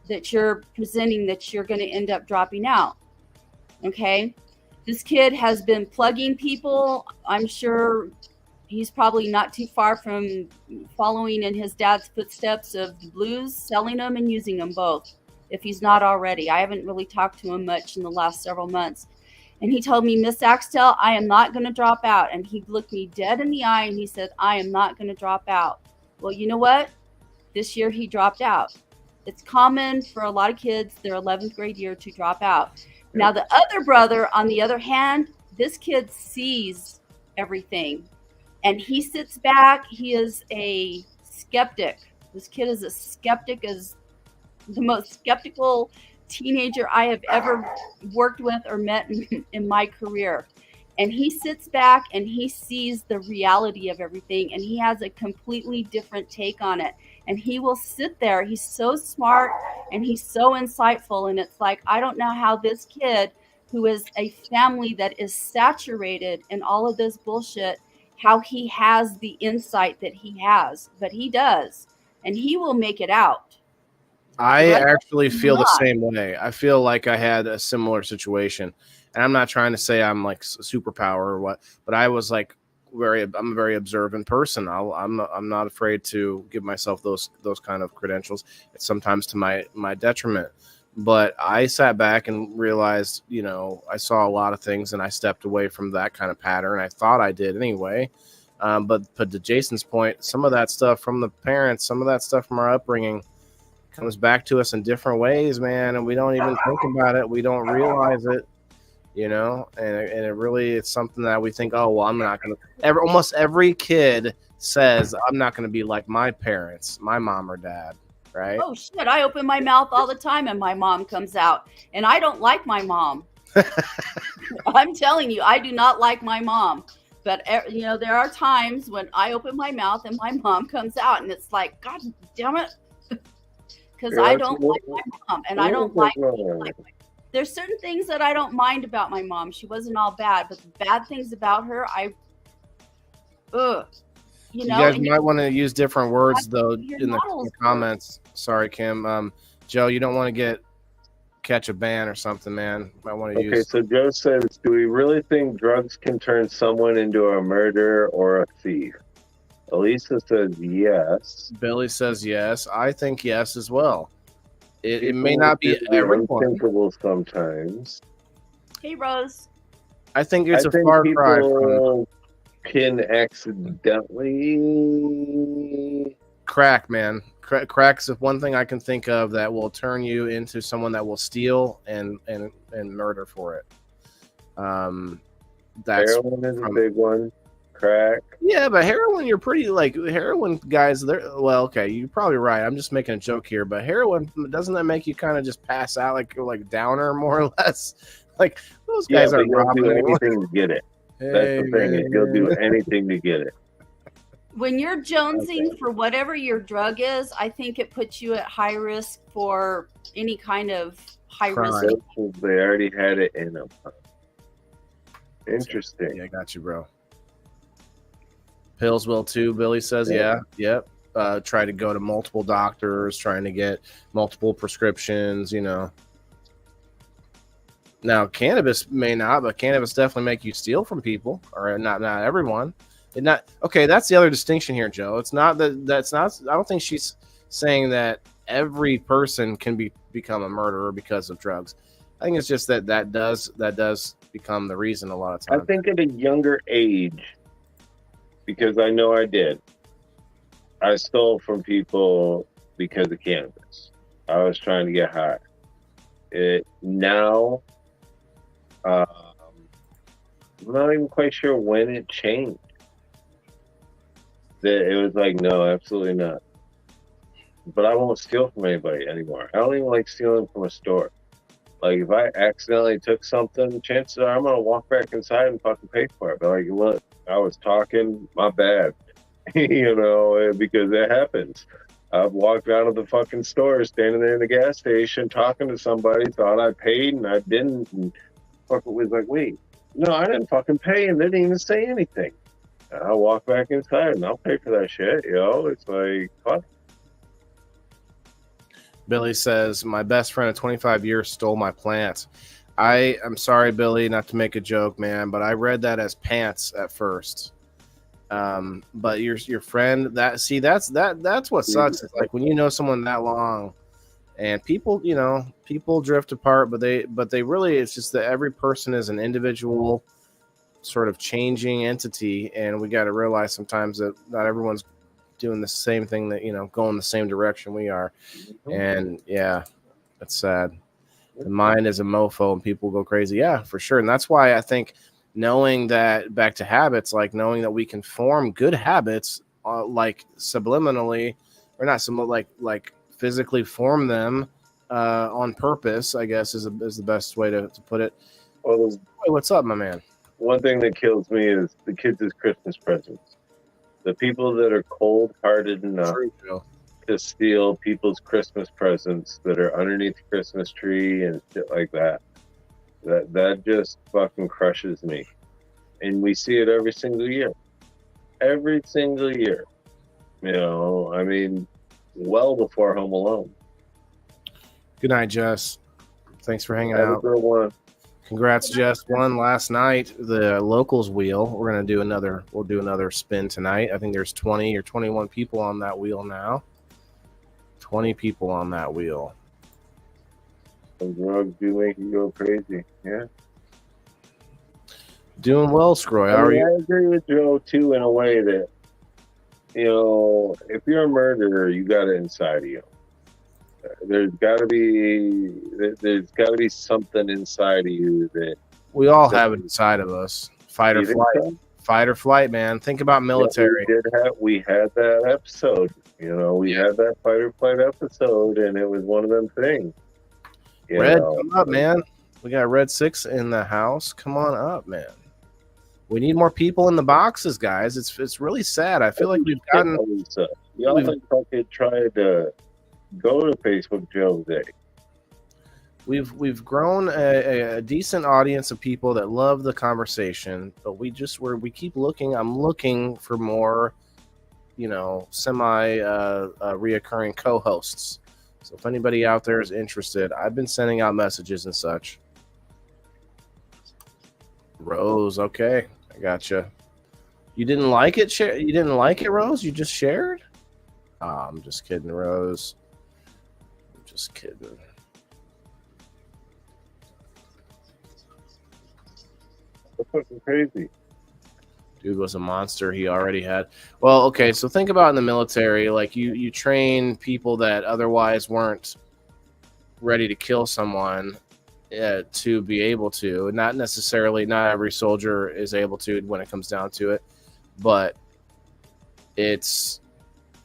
that you're presenting that you're going to end up dropping out. Okay. This kid has been plugging people. I'm sure he's probably not too far from following in his dad's footsteps of the blues, selling them and using them both, if he's not already. I haven't really talked to him much in the last several months. And he told me, Miss Axtell, I am not going to drop out. And he looked me dead in the eye and he said, I am not going to drop out. Well, you know what? This year he dropped out. It's common for a lot of kids, their 11th grade year, to drop out. Now, the other brother, on the other hand, this kid sees everything. And he sits back. He is a skeptic. This kid is a skeptic, as the most skeptical teenager I have ever worked with or met in my career. And he sits back and he sees the reality of everything, and he has a completely different take on it. And he will sit there. He's so smart and he's so insightful. And it's like, I don't know how this kid, who is a family that is saturated in all of this bullshit, how he has the insight that he has, but he does, and he will make it out. I actually feel the same way. I feel like I had a similar situation, and I'm not trying to say I'm like superpower or what, but I was like I'm a very observant person. I'm not afraid to give myself those kind of credentials. It's sometimes to my detriment, but I sat back and realized, I saw a lot of things, and I stepped away from that kind of pattern. I thought I did anyway. But to Jason's point, some of that stuff from the parents, some of that stuff from our upbringing comes back to us in different ways, man. And we don't even think about it. We don't realize it, and it really, it's something that we think, oh, well, I'm not going to, almost every kid says, I'm not going to be like my parents, my mom or dad. Right? Oh, shit. I open my mouth all the time and my mom comes out, and I don't like my mom. I'm telling you, I do not like my mom. But, there are times when I open my mouth and my mom comes out, and it's like, God damn it. Because I don't like my mom, and I don't like there's certain things that I don't mind about my mom. She wasn't all bad, but the bad things about her, you guys might want to use different words though in the comments. Sorry, Kim. Joe, you don't want to catch a ban or something, man. Might want to use. Okay, so Joe says, do we really think drugs can turn someone into a murderer or a thief? Elisa says yes. Billy says yes. I think yes as well. It may not be everyone. Unthinkable sometimes. Hey, Rose. I think it's a far cry from. Can accidentally crack, man. Crack's the one thing I can think of that will turn you into someone that will steal and murder for it. That's heroin is a big one. Crack. Yeah, but heroin, you're pretty like heroin guys. They're well, okay. You're probably right. I'm just making a joke here, but heroin, doesn't that make you kind of just pass out like downer more or less? Like those guys are robbing anything to get it. That's the thing, is you'll do anything to get it. When you're jonesing for whatever your drug is, I think it puts you at high risk for any kind of high risk. They already had it in them. Interesting. Yeah, I got you, bro. Pills will too, Billy says. Yeah. Yep. Try to go to multiple doctors, trying to get multiple prescriptions, Now, cannabis may not, but cannabis definitely make you steal from people, or not everyone. Okay, that's the other distinction here, Joe. It's not that's not. I don't think she's saying that every person can become a murderer because of drugs. I think it's just that does become the reason a lot of times. I think at a younger age, because I know I did. I stole from people because of cannabis. I was trying to get high. Now. I'm not even quite sure when it changed. That it was like, no, absolutely not. But I won't steal from anybody anymore. I don't even like stealing from a store. Like, if I accidentally took something, chances are I'm going to walk back inside and fucking pay for it. But like, look, I was talking, my bad. Because it happens. I've walked out of the fucking store, standing there in the gas station, talking to somebody, thought I paid and I didn't, and fucking was like, wait, no, I didn't fucking pay, and they didn't even say anything. I'll walk back inside and I'll pay for that shit, It's like, fuck. Billy says, my best friend of 25 years stole my plants. I'm sorry, Billy, not to make a joke, man, but I read that as pants at first. But your friend, that's what sucks. It's like when you know someone that long, and people drift apart, but they really, it's just that every person is an individual sort of changing entity, and we got to realize sometimes that not everyone's doing the same thing, that going the same direction we are. And yeah, that's sad. The mind is a mofo and people go crazy. Yeah, for sure. And that's why I think knowing that, back to habits, like knowing that we can form good habits, like subliminally, or not like physically form them on purpose, I guess is the best way to put it. Well, hey, what's up, my man? One thing that kills me is the kids' Christmas presents. The people that are cold-hearted enough to steal people's Christmas presents that are underneath the Christmas tree and shit like that. That just fucking crushes me. And we see it every single year. Every single year. I mean, well before Home Alone. Good night, Jess. Thanks for hanging Have out. a good one. Congrats, Jess. Won last night, the locals wheel. We're going to do another spin tonight. I think there's 20 or 21 people on that wheel now. 20 people on that wheel. Some drugs do make you go crazy. Yeah. Doing well, Scroy. How are you? I agree with Joe too, in a way that, if you're a murderer, you got it inside of you. There's got to be something inside of you that we all have it inside of us. Fight or flight. So? Fight or flight, man. Think about military. Yeah, we had that episode. We had that fight or flight episode, and it was one of them things. Red, come up, man. We got Red 6 in the house. Come on up, man. We need more people in the boxes, guys. It's really sad. I feel like we've gotten. Y'all fucking tried to go to Facebook Joe Day. We've grown a decent audience of people that love the conversation, but we keep looking. I'm looking for more, semi reoccurring co-hosts. So if anybody out there is interested, I've been sending out messages and such. Rose, okay, I gotcha. You didn't like it? You didn't like it, Rose? You just shared? Oh, I'm just kidding, Rose. I'm just kidding. That's fucking crazy. Dude was a monster. He already had. Well, okay, so think about in the military, like you train people that otherwise weren't ready to kill someone to be able to. Not every soldier is able to when it comes down to it, but it's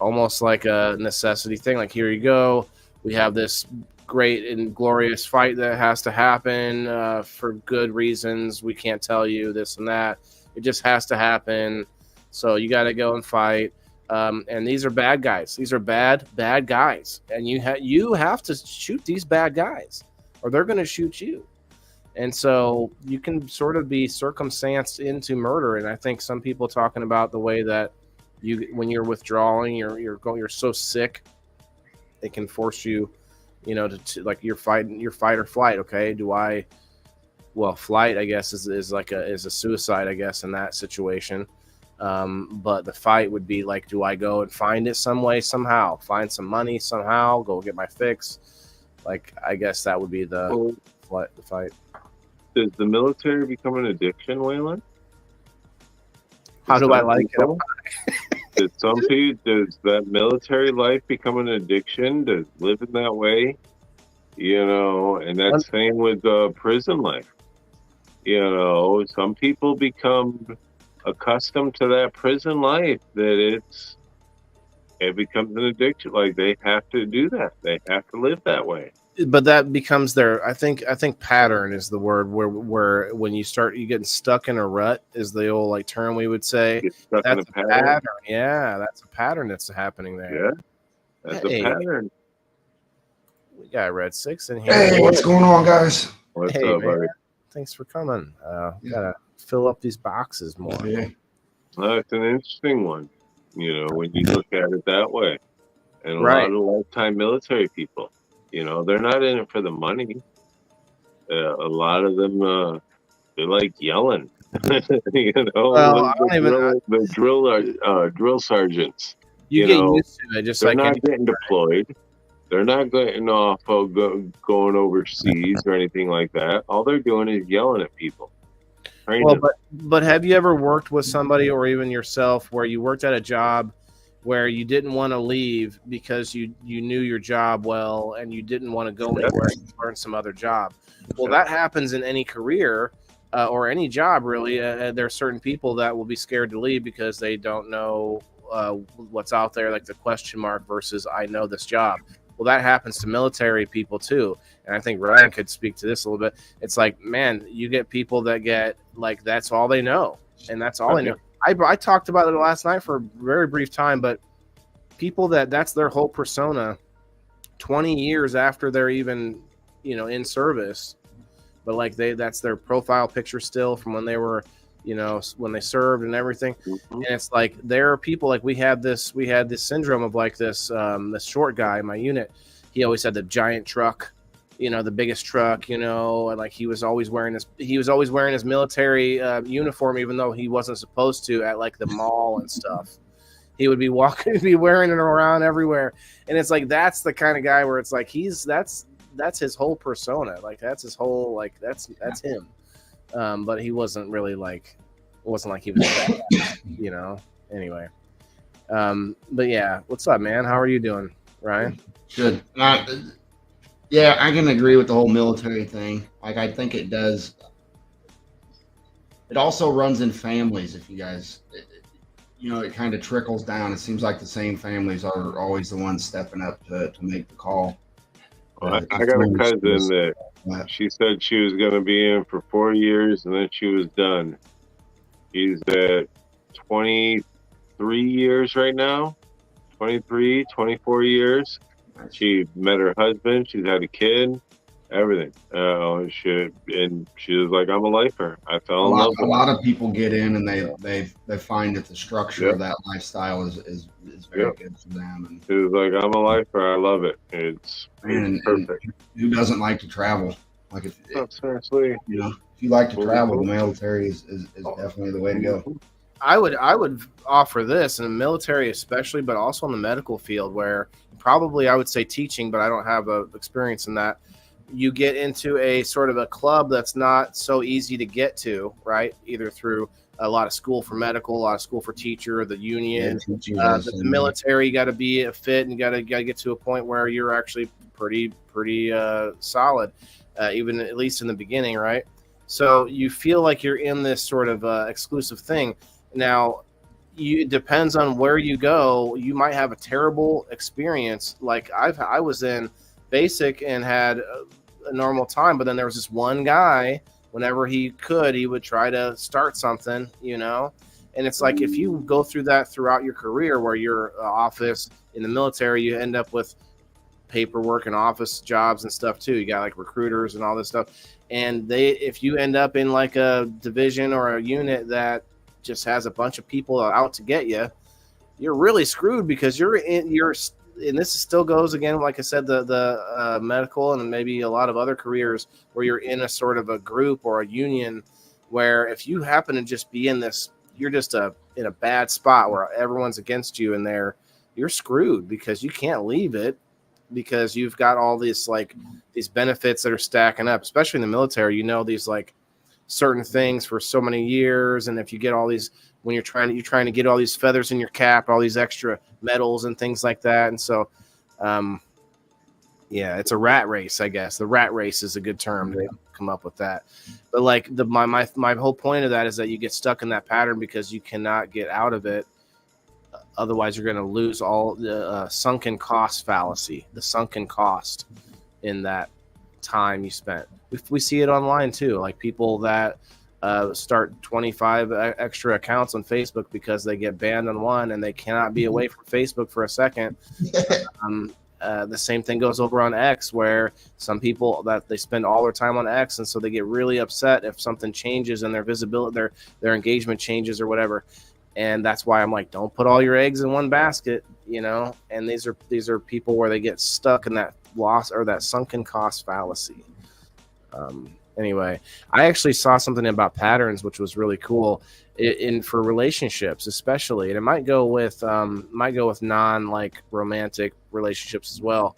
almost like a necessity thing. Like, here you go. We have this great and glorious fight that has to happen for good reasons. We can't tell you this and that. It just has to happen. So you got to go and fight. And these are bad guys. These are bad guys. And you have to shoot these bad guys or they're going to shoot you. And so you can sort of be circumstanced into murder. And I think some people talking about the way that when you're withdrawing, you're so sick, it can force you, to like your fight or flight. Okay. Flight, I guess, is a suicide, I guess, in that situation. But the fight would be like, do I go and find it some way, somehow, find some money somehow, go get my fix? Like, I guess that would be the fight. Does the military become an addiction, Waylon? How do I like it? Does that military life become an addiction? Does living that way? And that's same with prison life. Some people become accustomed to that prison life that it becomes an addiction. Like, they have to do that. They have to live that way. But that becomes I think pattern is the word where when you getting stuck in a rut is the old term we would say. That's a pattern. Yeah, that's a pattern that's happening there. Yeah. That's a Hey, pattern. we got Red 6 in here. Hey, what's going on, guys? What's Hey, up, man. buddy? Thanks for coming. Yeah. Gotta fill up these boxes more. Yeah. It's an interesting one, when you look at it that way. And a Right. lot of lifetime military people, they're not in it for the money. A lot of them, they like yelling. Well, I don't even. the drill sergeants. You get used to it, just They're like not any. getting deployed. They're not getting off of going overseas or anything like that. All they're doing is yelling at people. Well, but have you ever worked with somebody or even yourself where you worked at a job where you didn't want to leave because you knew your job well and you didn't want to go anywhere and learn some other job? Well, that happens in any career or any job, really. There are certain people that will be scared to leave because they don't know what's out there, like the question mark versus I know this job. Well, that happens to military people too. And I think Ryan could speak to this a little bit. It's like, man, you get people that get like, that's all they know. And that's all they know. I talked about it last night for a very brief time, but people that's their whole persona 20 years after they're even, in service, but like that's their profile picture still from when they were, when they served and everything. Mm-hmm. And it's like, there are people like we had this syndrome of like this short guy in my unit. He always had the giant truck, the biggest truck, and like he was always wearing his military uniform, even though he wasn't supposed to, at like the mall and stuff. He would be wearing it around everywhere. And it's like, that's the kind of guy where it's like, that's his whole persona. Like that's his whole, like, that's him. But he wasn't really like, it wasn't like he was that, anyway. But yeah, what's up, man? How are you doing, Ryan? Good. Yeah, I can agree with the whole military thing. Like, I think it does. It also runs in families. If you guys, it kind of trickles down. It seems like the same families are always the ones stepping up to make the call. Well, I got a cousin that she said she was going to be in for 4 years and then she was done. He's at 23 years right now, 23, 24 years. She met her husband. She's had a kid, everything. And she was like, I'm a lifer. I fell in love with a lot of people get in and they find that the structure of that lifestyle is very good for them. And she was like, I'm a lifer. I love it. It's perfect. And who doesn't like to travel? Like seriously, if you like to travel, the military is definitely the way to go. I would offer this in the military, especially, but also in the medical field, where probably I would say teaching, but I don't have experience in that. You get into a sort of a club that's not so easy to get to, right? Either through a lot of school for medical, a lot of school for teacher, the union, the military. You got to be a fit, and you got to get to a point where you're actually pretty solid, even at least in the beginning, right? So you feel like you're in this sort of exclusive thing. Now, it depends on where you go. You might have a terrible experience. Like I was in basic and had a normal time, but then there was this one guy, whenever he could, he would try to start something, and it's like, if you go through that throughout your career, where your office in the military, you end up with paperwork and office jobs and stuff too. You got like recruiters and all this stuff, and if you end up in like a division or a unit that just has a bunch of people out to get you, you're really screwed, because and this still goes again, like I said, the medical and maybe a lot of other careers where you're in a sort of a group or a union, where if you happen to just be in this, you're just in a bad spot where everyone's against you, and you're screwed, because you can't leave it, because you've got all these these benefits that are stacking up, especially in the military. These like certain things for so many years, and if you get all these, when you're trying to get all these feathers in your cap, all these extra medals and things like that. And so it's a rat race, I guess. The rat race is a good term to come up with that. But like my whole point of that is that you get stuck in that pattern because you cannot get out of it. Otherwise you're going to lose all the sunken cost fallacy, the sunken cost in that time you spent. We see it online too, like people that start 25 extra accounts on Facebook because they get banned on one and they cannot be away from Facebook for a second. The same thing goes over on X, where some people that they spend all their time on X, and so they get really upset if something changes and their visibility, their engagement changes or whatever. And that's why I'm like, don't put all your eggs in one basket, you know. And these are people where they get stuck in that loss or that sunken cost fallacy. Anyway, I actually saw something about patterns, which was really cool in for relationships, especially, and it might go with non like romantic relationships as well.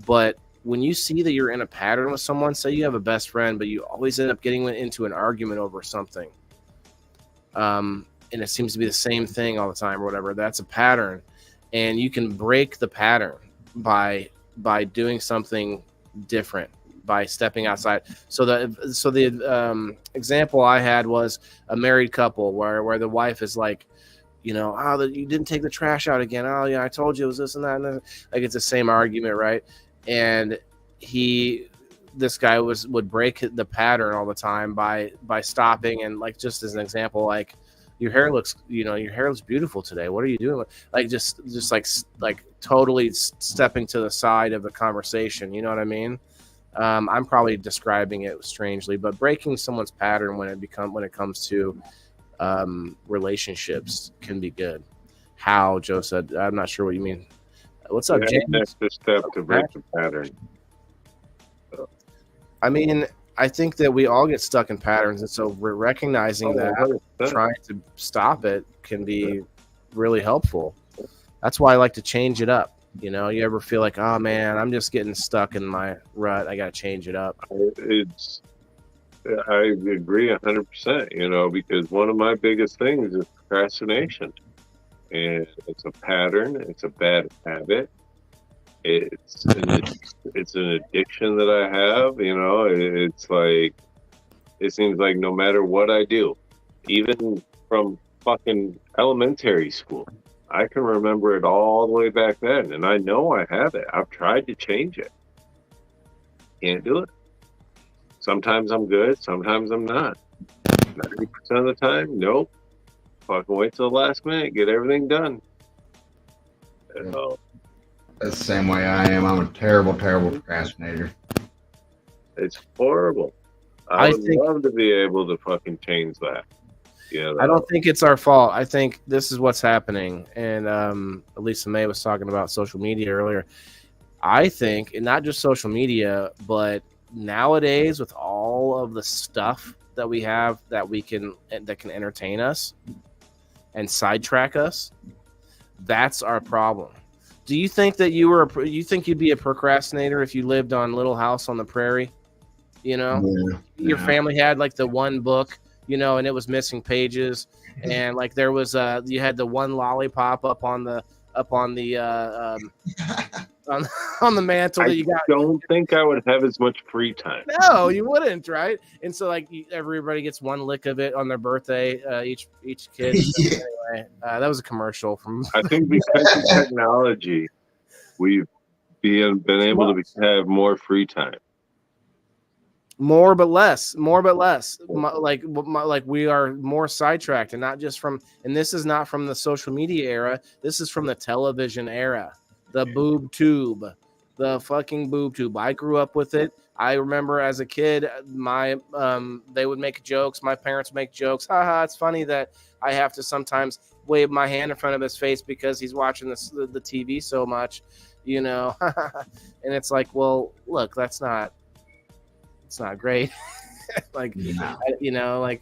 But when you see that you're in a pattern with someone, say you have a best friend, but you always end up getting into an argument over something, and it seems to be the same thing all the time or whatever, that's a pattern, and you can break the pattern by doing something different, by stepping outside. So the example I had was a married couple where the wife is like, you know, oh, you didn't take the trash out again. Oh yeah, I told you it was this and that. And like it's the same argument, right? And this guy would break the pattern all the time by stopping and, like, just as an example, like, your hair looks beautiful today. What are you doing? Like just like totally stepping to the side of the conversation. You know what I mean? I'm probably describing it strangely, but breaking someone's pattern when it comes to relationships can be good. How, Joe said, I'm not sure what you mean. What's up, James? That's the step to break the pattern. I mean, I think that we all get stuck in patterns, and so we're recognizing that, 100%. trying to stop it can be really helpful. That's why I like to change it up. You know, you ever feel like, oh man, I'm just getting stuck in my rut, I got to change it up. I agree 100%, you know, because one of my biggest things is procrastination. And it's a pattern, it's a bad habit. It's an addiction that I have, you know. It's like, it seems like no matter what I do, even from fucking elementary school, I can remember it all the way back then, and I know I have it. I've tried to change it. Can't do it. Sometimes I'm good, sometimes I'm not. 90% of the time, nope. Fucking wait till the last minute, get everything done. So, That's the same way I am. I'm a terrible procrastinator. it's horrible. I would love to be able to fucking change that. Yeah, I don't think it's our fault. I think this is what's happening. And Elisa May was talking about social media earlier. I think, and not just social media, but nowadays with all of the stuff that we have that can entertain us and sidetrack us, that's our problem. Do you think that you think you'd be a procrastinator if you lived on Little House on the Prairie? You know, your family had like the one book, you know, and it was missing pages, and like there was you had the one lollipop up on the on the mantle that you got. I don't think I would have as much free time. No, you wouldn't, right? And so like everybody gets one lick of it on their birthday, each kid. Anyway, that was a commercial from. I think because of technology, we've been able to have more free time. More but less. Like we are more sidetracked, and not just from. And this is not from the social media era. This is from the television era. The boob tube, the fucking boob tube. I grew up with it. I remember as a kid, they would make jokes. My parents would make jokes. Haha, it's funny that I have to sometimes wave my hand in front of his face because he's watching the TV so much, you know. And it's like, well, look, it's not great. Like, you know, like,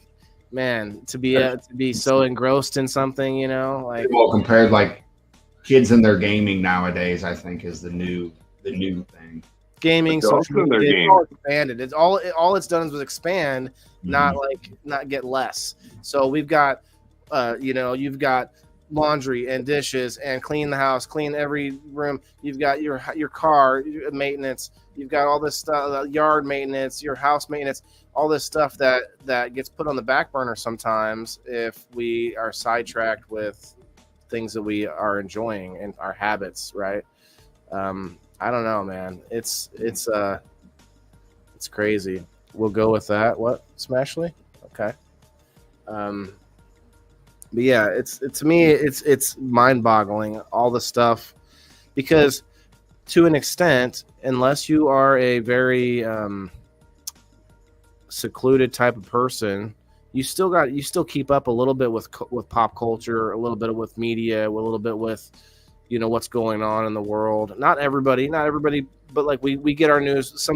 man, to be so engrossed in something, you know, like. Well, compared like kids in their gaming nowadays, I think is the new thing. Gaming, social media, it's all expanded. It's all it's done was expand, not get less. So we've got, you've got laundry and dishes and clean the house, clean every room. You've got your car maintenance. You've got all this stuff, yard maintenance, your house maintenance, all this stuff that gets put on the back burner sometimes if we are sidetracked with things that we are enjoying and our habits, right? I don't know, man. It's crazy. We'll go with that. What, Smashley? Okay. But yeah, it's to me it's mind-boggling, all the stuff, because to an extent, unless you are a very secluded type of person, you still keep up a little bit with pop culture, a little bit with media, a little bit with what's going on in the world. Not everybody, but like we get our news.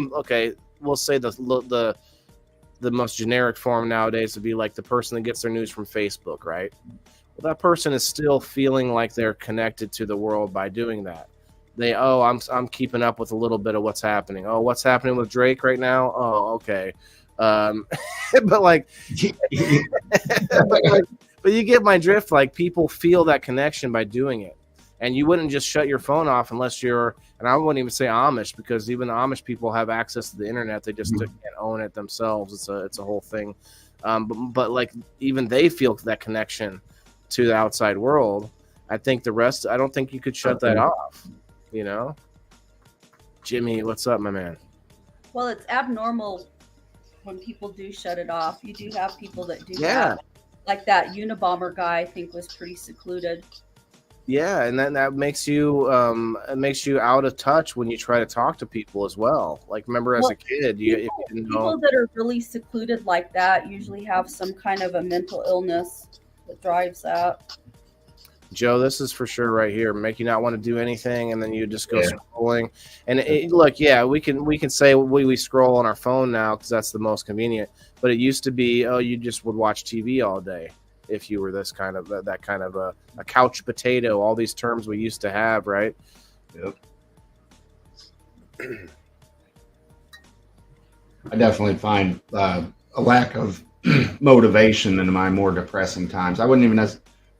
We'll say the most generic form nowadays would be like the person that gets their news from Facebook, right? Well, that person is still feeling like they're connected to the world by doing that. I'm keeping up with a little bit of what's happening. Oh, what's happening with Drake right now? Oh, okay. But like, but you get my drift. Like, people feel that connection by doing it, and you wouldn't just shut your phone off unless you're. And I wouldn't even say Amish, because even the Amish people have access to the internet. They just can't own it themselves. It's a whole thing. But like, even they feel that connection to the outside world. I think the rest. I don't think you could shut that off. Jimmy, what's up, my man? Well, it's abnormal when people do shut it off. You do have people that do Yeah. that. Like that Unabomber guy, I think, was pretty secluded. Yeah, and then that makes you out of touch when you try to talk to people as well. Like, remember as a kid, if you didn't know. People that are really secluded like that usually have some kind of a mental illness that drives that. Joe, this is for sure right here. Make you not want to do anything, and then you just go scrolling. And look, yeah, we can say we scroll on our phone now because that's the most convenient. But it used to be, you just would watch TV all day if you were this kind of that kind of a couch potato. All these terms we used to have, right? Yep. I definitely find a lack of motivation in my more depressing times. I wouldn't even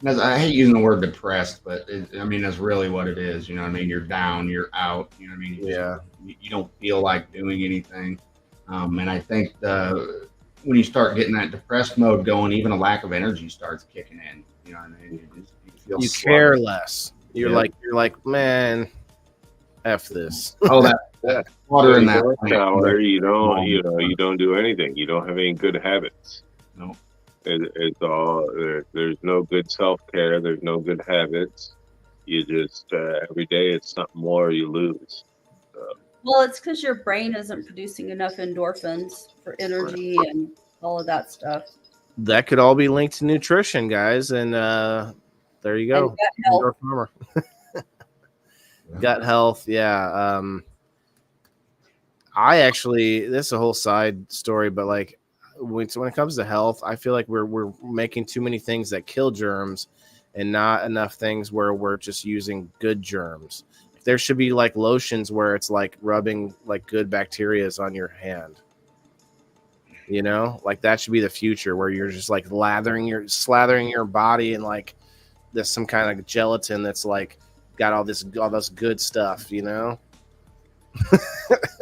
I hate using the word depressed, but that's really what it is. You know what I mean? You're down, you're out. You know what I mean? You don't feel like doing anything. And I think when you start getting that depressed mode going, even a lack of energy starts kicking in. You know what I mean? You feel you care less. You're like, man, F this. Oh, that water in that shower. You don't do anything. You don't have any good habits. No. It's all there's no good self-care. There's no good habits. You just every day it's something more you lose. Well, it's because your brain isn't producing enough endorphins for energy and all of that stuff. That could all be linked to nutrition, guys, and there you go. And gut health. Gut health, yeah. I actually, this is a whole side story, but like, when it comes to health, I feel like we're making too many things that kill germs and not enough things where we're just using good germs. There should be like lotions where it's like rubbing like good bacterias on your hand. Like that should be the future, where you're just like slathering your body in like this some kind of gelatin that's like got all this good stuff. You're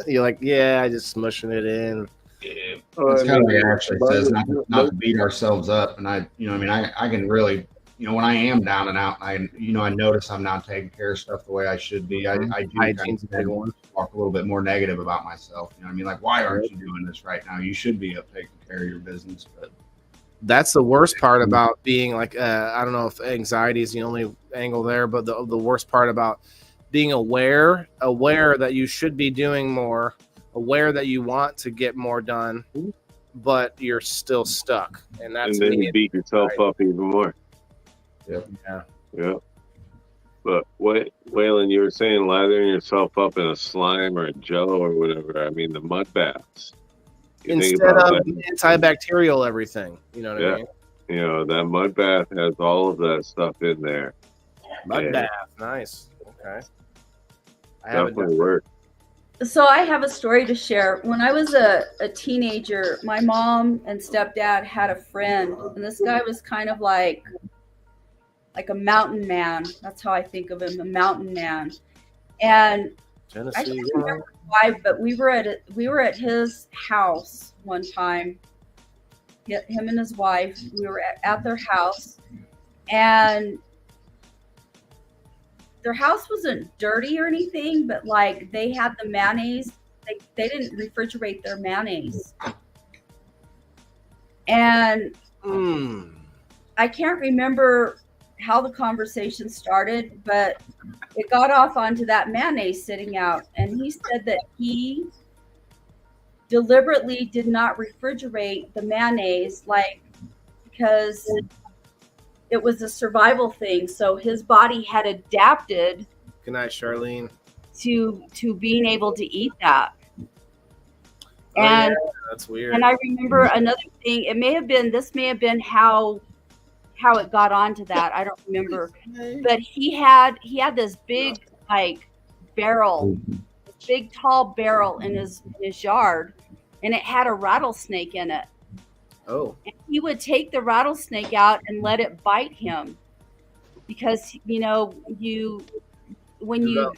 like, yeah, I just smushing it in. Yeah. It's kind of what it actually says, not to beat ourselves up. And I can really, when I am down and out, I notice I'm not taking care of stuff the way I should be. I do kind of talk a little bit more negative about myself. You know what I mean? Like, why aren't you doing this right now? You should be up taking care of your business. But that's the worst part about being like, I don't know if anxiety is the only angle there, but the worst part about being aware that you should be doing more, aware that you want to get more done, but you're still stuck, and then you beat yourself up even more. Yep. Yeah. But Waylon, you were saying lathering yourself up in a slime or a gel or whatever. I mean, the mud baths. Instead of antibacterial everything, you know what I mean? That mud bath has all of that stuff in there. Mud bath, nice. Okay. Definitely work. So I have a story to share. When I was a teenager, my mom and stepdad had a friend, and this guy was kind of like a mountain man. That's how I think of him, a mountain man. And Tennessee, I can't remember why, but we were at his house one time. Him and his wife. We were at their house, and their house wasn't dirty or anything, but like they had the mayonnaise. They didn't refrigerate their mayonnaise. And Mm. I can't remember how the conversation started, but it got off onto that mayonnaise sitting out. And he said that he deliberately did not refrigerate the mayonnaise, like, because it was a survival thing. So his body had adapted Good night, Charlene. to being able to eat that. Oh, And yeah, that's weird. and I remember another thing. This may have been how it got onto that. I don't remember. But he had this big, like, barrel, big tall barrel in his yard, and it had a rattlesnake in it. Oh, And he would take the rattlesnake out and let it bite him, because when you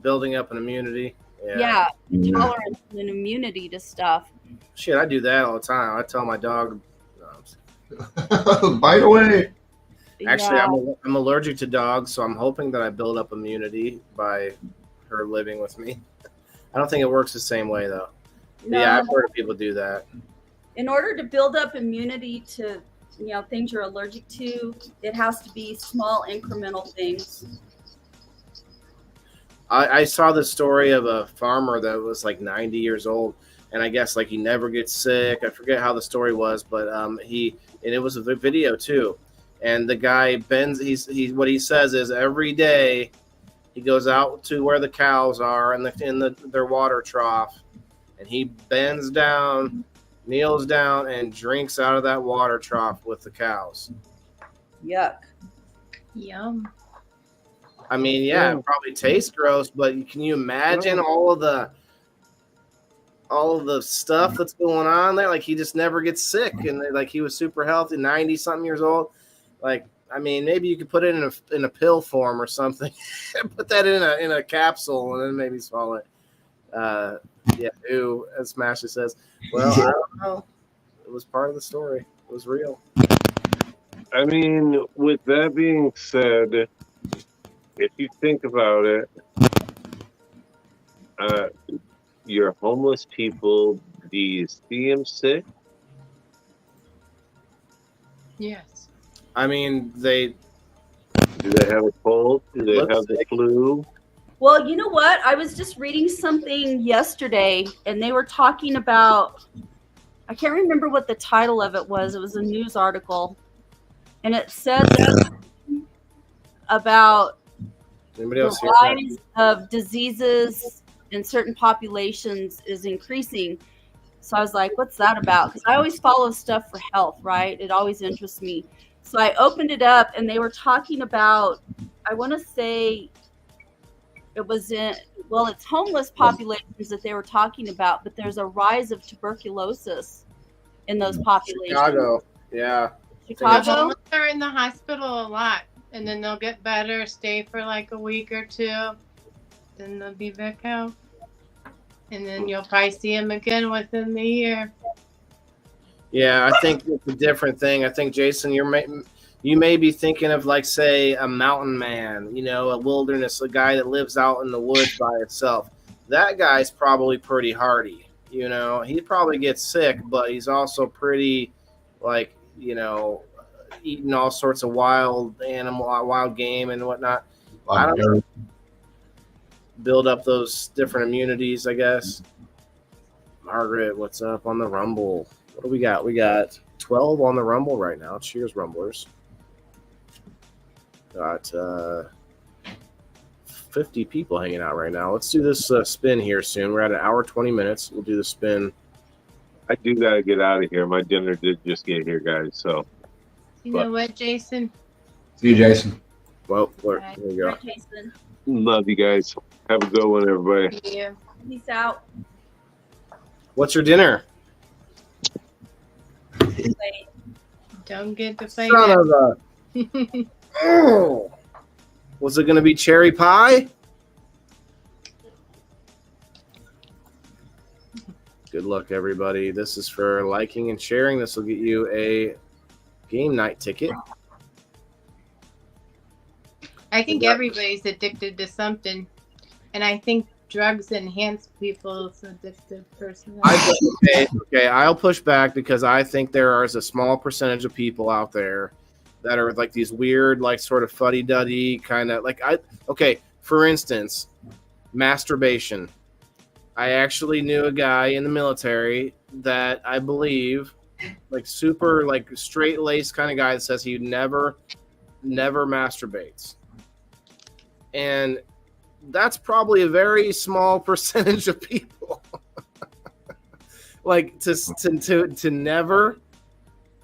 building up an immunity. yeah, tolerance and immunity to stuff. Shit, I do that all the time. I tell my dog. Bite away. Actually, Yeah. I'm allergic to dogs, so I'm hoping that I build up immunity by her living with me. I don't think it works the same way though. No, Yeah, I've heard of people do that. in order to build up immunity to things you're allergic to, it has to be small incremental things. I saw the story of a farmer that was like 90 years old, and I guess like he never gets sick. I forget how the story was, but it was a video too. And the guy bends. What he says is every day he goes out to where the cows are in their water trough, and he bends down, kneels down, and drinks out of that water trough with the cows. Yuck. Yum. I mean, yeah, it probably tastes gross, but can you imagine all of the stuff that's going on there? Like, he just never gets sick, and like he was super healthy, 90 something years old. Like, I mean, maybe you could put it in a pill form or something, put that in a capsule, and then maybe swallow it. Yeah, ooh, as Masha says. Well, I don't know. It was part of the story. It was real. I mean, with that being said, if you think about it, your homeless people, do you see them sick? Yes. I mean, Do they have a cold? Do they Looks have the sick. flu? Well, you know what? I was just reading something yesterday, and they were talking about, I can't remember what the title of it was. It was a news article, and it said about Anybody the else hear that? rise of diseases in certain populations is increasing. So I was like, what's that about? Because I always follow stuff for health, right? It always interests me. So I opened it up, and they were talking about, I want to say it was it's homeless populations that they were talking about, but there's a rise of tuberculosis in those populations. Chicago. Yeah. The Chicago? homeless are in the hospital a lot, and then they'll get better, stay for like a week or two, then they'll be back out. And then you'll probably see them again within the year. Yeah, I think it's a different thing. I think, Jason, you may be thinking of, like, say, a mountain man, a wilderness, a guy that lives out in the woods by himself. That guy's probably pretty hardy. He probably gets sick, but he's also pretty, like, eating all sorts of wild game and whatnot. I don't know. Build up those different immunities, I guess. Margaret, what's up on the Rumble? What do we got? We got 12 on the Rumble right now. Cheers, Rumblers. Got 50 people hanging out right now. Let's do this spin here soon. We're at 1 hour 20 minutes. We'll do the spin. I do gotta get out of here. My dinner did just get here, guys. So You know what, Jason? See you, Jason. Well, there you go. Right, Jason. love you guys. Have a good one, everybody. Yeah. Peace out. What's your dinner? Wait. Don't get to play Son that. of a... Oh. Was it going to be cherry pie? Good luck, everybody. This is for liking and sharing. This will get you a game night ticket. I think everybody's addicted to something. And I think drugs enhance people's addictive personality. Okay, I'll push back because I think there is a small percentage of people out there that are like these weird, like sort of fuddy-duddy kind of like for instance, masturbation. I actually knew a guy in the military that I believe like super like straight-laced kind of guy that says he never masturbates. And that's probably a very small percentage of people. Like to never,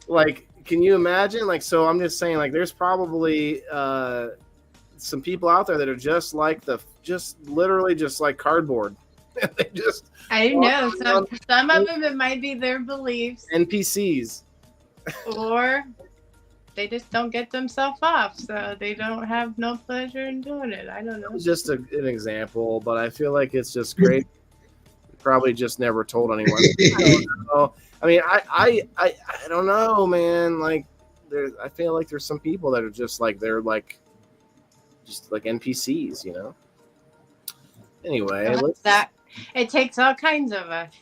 like, can you imagine? Like, so I'm just saying, like, there's probably some people out there that are just like literally just like cardboard. They just I don't know. Some of them, it might be their beliefs. NPCs. Or they just don't get themselves off, so they don't have no pleasure in doing it. I don't know. It's just an example, but I feel like it's just great. Probably just never told anyone. I don't know. I mean, I don't know, man. Like, I feel like there's some people that are just like they're like just like NPCs, you know. Anyway, it takes all kinds of us.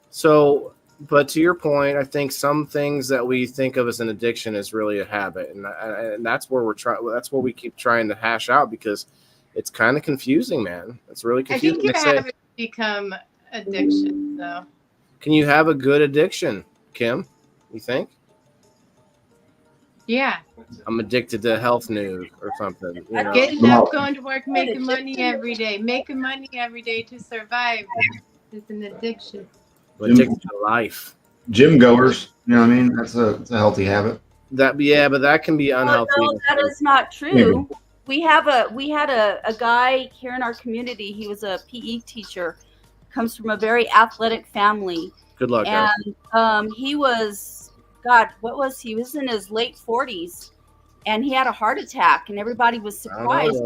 So, but to your point, I think some things that we think of as an addiction is really a habit, and that's where we're trying. That's what we keep trying to hash out because it's kind of confusing, man. It's really confusing. I think your habits become addiction, though. Can you have a good addiction, Kim? You think? Yeah. I'm addicted to health news or something. You know? Getting up, going to work, making money every day. Making money every day to survive is an addiction. Addicted to life. Gym goers, you know what I mean? That's a healthy habit. But that can be unhealthy. No, that is not true. Yeah. We had a guy here in our community. He was a PE teacher, comes from a very athletic family. Good luck, guys. And he was, God, he was in his late 40s, and he had a heart attack, and everybody was surprised.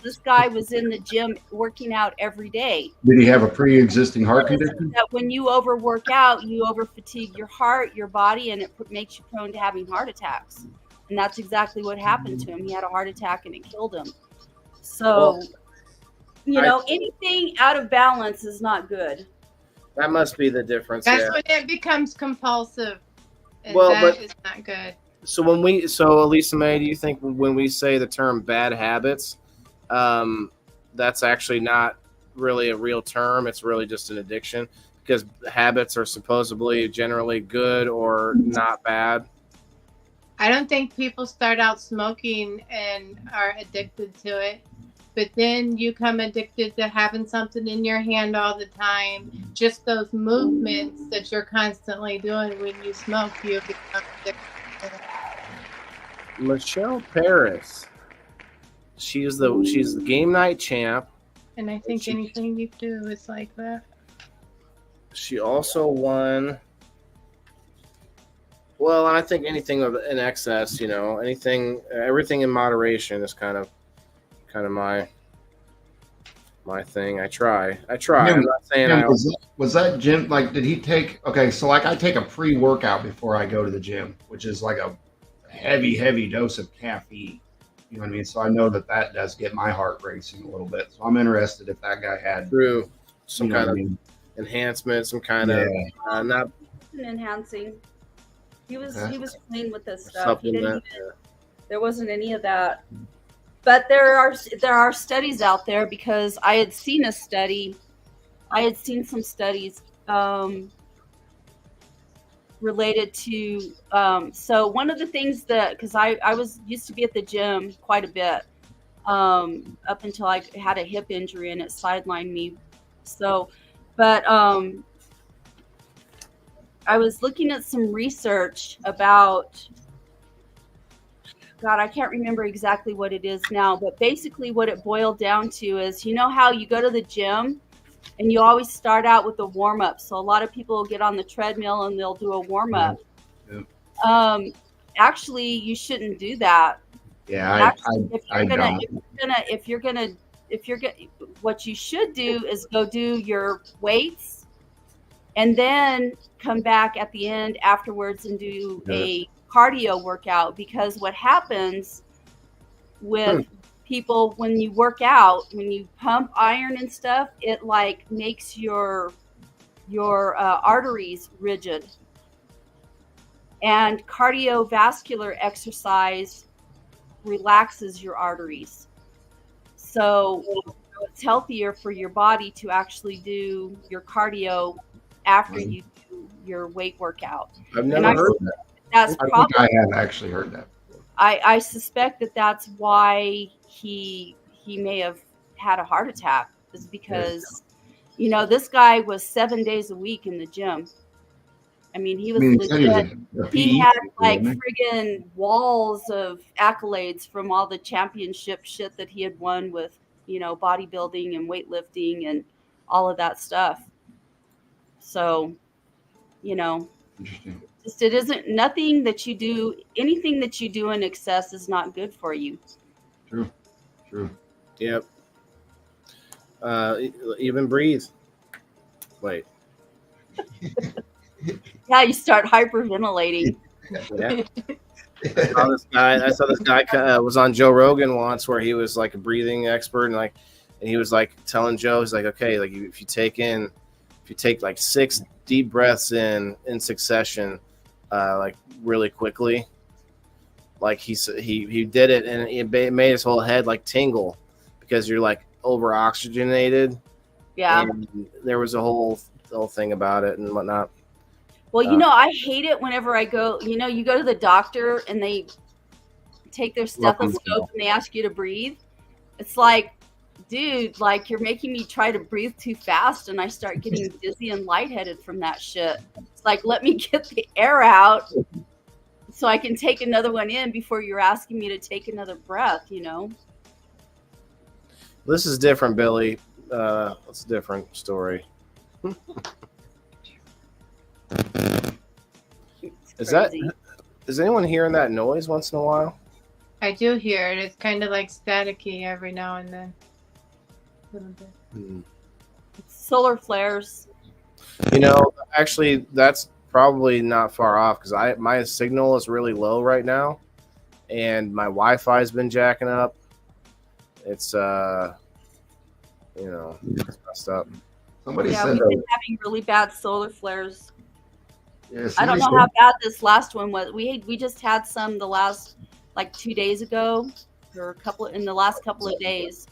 This guy was in the gym working out every day. Did he have a pre-existing heart condition? That when you overwork out, you over-fatigue your heart, your body, and it makes you prone to having heart attacks. And that's exactly what happened to him. He had a heart attack, and it killed him. So, anything out of balance is not good. That must be the difference. That's when it becomes compulsive. And is not good. So Elisa Mae, do you think when we say the term bad habits, that's actually not really a real term? It's really just an addiction because habits are supposedly generally good or not bad. I don't think people start out smoking and are addicted to it, but then you become addicted to having something in your hand all the time. Just those movements that you're constantly doing when you smoke, you become addicted to it. Michelle Paris, she's the game night champ, and I think anything you do is like that. She also won. Well, I think anything in excess, everything in moderation is kind of my thing. I try. I'm not saying was that gym, like, did he take, okay, so like I take a pre-workout before I go to the gym, which is like a heavy dose of caffeine. You know what I mean? So I know that does get my heart racing a little bit. So I'm interested if that guy had some kind of enhancement, some kind of not enhancing. He was clean with this stuff. There wasn't any of that. But there are studies out there because I had seen some studies related to so one of the things that, because I used to be at the gym quite a bit up until I had a hip injury and it sidelined me. So, but I was looking at some research about, God, I can't remember exactly what it is now, but basically what it boiled down to is, how you go to the gym and you always start out with a warm-up. So a lot of people will get on the treadmill and they'll do a warm-up. Yeah. Actually, you shouldn't do that. Yeah, what you should do is go do your weights and then come back at the end afterwards and do a cardio workout, because what happens with people, when you work out, when you pump iron and stuff, it like makes your arteries rigid. And cardiovascular exercise relaxes your arteries. So it's healthier for your body to actually do your cardio after you do your weight workout. I've never heard that. That's I probably, think I have actually heard that. I suspect that that's why he may have had a heart attack, is because, you know, this guy was 7 days a week in the gym. I mean, he was legit. He had like friggin' walls of accolades from all the championship shit that he had won with, you know, bodybuilding and weightlifting and all of that stuff. So, you know, Interesting. just it isn't, nothing that you do, anything that you do in excess is not good for you. True. Yep. Even breathe. Wait. Yeah, you start hyperventilating. Yeah. I saw this guy was on Joe Rogan once, where he was like a breathing expert, and he was like telling Joe, he's like, okay, like if you take like 6 deep breaths in succession, like really quickly, like he did it, and it made his whole head like tingle because you're like over oxygenated. Yeah. And there was a whole thing about it and whatnot. Well, you know, I hate it whenever I go, you know, you go to the doctor and they take their stethoscope and they ask you to breathe. It's like, dude, like you're making me try to breathe too fast, and I start getting dizzy and lightheaded from that shit. It's like, let me get the air out so I can take another one in before you're asking me to take another breath, you know? This is different, Billy. It's a different story. Is anyone hearing that noise once in a while? I do hear it. It's kind of like staticky every now and then. A little bit. It's solar flares. You know, actually, that's probably not far off because my signal is really low right now, and my Wi-Fi has been jacking up. It's you know, it's messed up. Somebody Yeah, said we've been having really bad solar flares. Yeah, I don't know how bad this last one was. We just had some the last like 2 days ago, or in the last couple of days.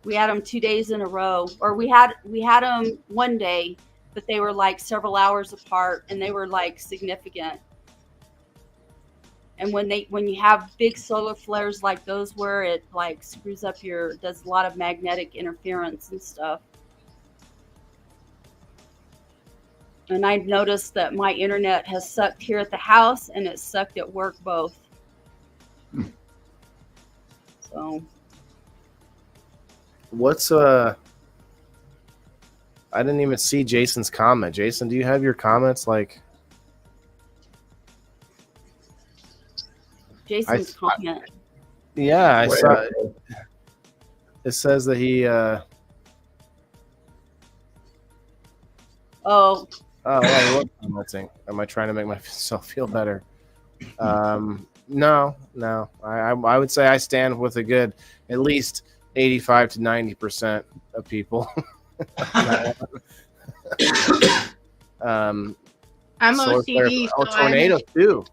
We had them 2 days in a row, or we had them one day, but they were like several hours apart, and they were like significant. And when you have big solar flares like those, where it like screws up does a lot of magnetic interference and stuff. And I've noticed that my internet has sucked here at the house, and it sucked at work both. So, I didn't even see Jason's comment. Jason, do you have your comments like? Jason's comment. Yeah, I saw it. It says that he. Oh, what commenting? Am I trying to make myself feel better? No. I would say I stand with a good at least 85 to 90% of people. I'm OCD. So tornado too.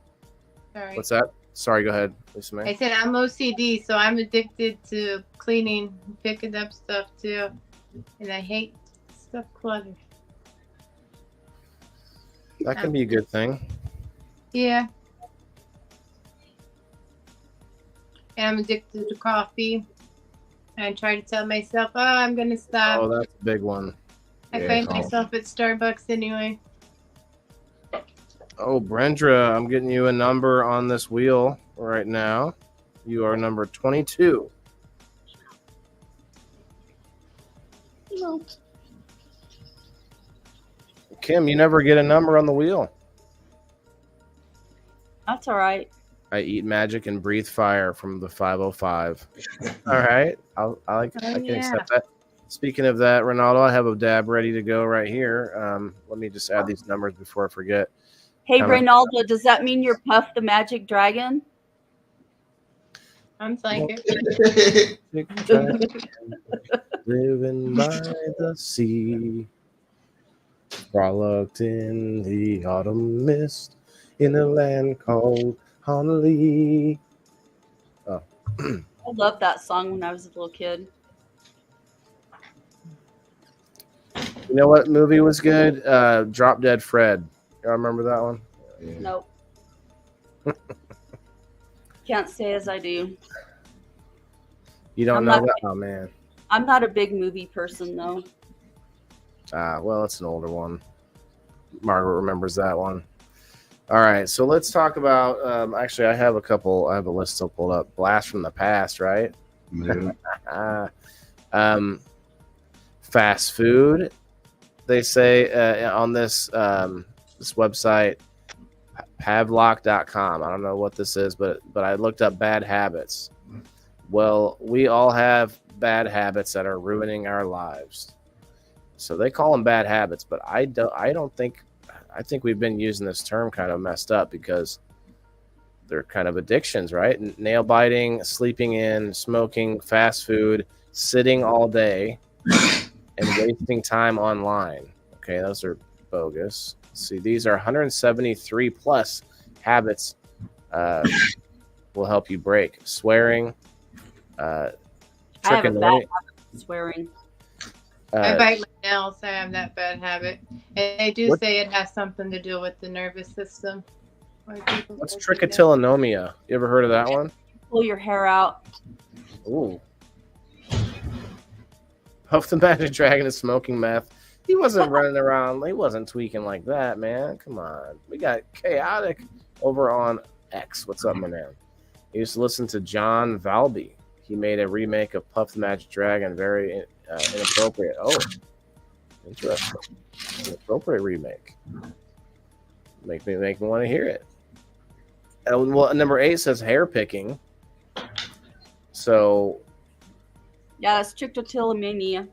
Sorry. What's that? Sorry, go ahead, Lisa May. I said I'm OCD, so I'm addicted to cleaning, picking up stuff too, and I hate stuff cluttered. That can be a good thing. Yeah. And I'm addicted to coffee. And I try to tell myself, oh, I'm going to stop. Oh, that's a big one. I find myself at Starbucks anyway. Oh, Brenda, I'm getting you a number on this wheel right now. You are number 22. no. Kim, you never get a number on the wheel. That's all right. I eat magic and breathe fire from the 505. All right. I can accept that. Speaking of that, Ronaldo, I have a dab ready to go right here. Let me just add these numbers before I forget. Hey, Ronaldo, does that mean you're Puff the Magic Dragon? Sounds like it. Living by the sea, frolicked in the autumn mist, in a land called Honolulu. Oh. I loved that song when I was a little kid. You know what movie was good? Drop Dead Fred. Y'all remember that one? Yeah. Nope. Can't say as I do. You don't I'm know not- that? Oh, man. I'm not a big movie person, though. Well, it's an older one. Margaret remembers that one. All right, so let's talk about. Actually, I have a list still pulled up. Blast from the past, right? Yeah. Fast food. They say on this website, Pavlok.com. I don't know what this is, but I looked up bad habits. Well, we all have bad habits that are ruining our lives. So they call them bad habits, but I think we've been using this term kind of messed up because they're kind of addictions, right? Nail biting, sleeping in, smoking, fast food, sitting all day, and wasting time online. Okay, those are bogus. See, these are 173 plus habits will help you break. Swearing, I have a bad habit of swearing. I bite my nails. I have that bad habit. And they do say it has something to do with the nervous system. What's trichotillomania? You ever heard of that one? Pull your hair out. Ooh. Puff the Magic Dragon is smoking meth. He wasn't running around. He wasn't tweaking like that, man. Come on. We got Chaotic over on X. What's up, my man? I used to listen to John Valby. He made a remake of Puff the Magic Dragon. Very inappropriate. Oh, interesting. Inappropriate remake. Make me want to hear it. Well, number 8 says hair picking. So, Yeah, that's trichotillomania.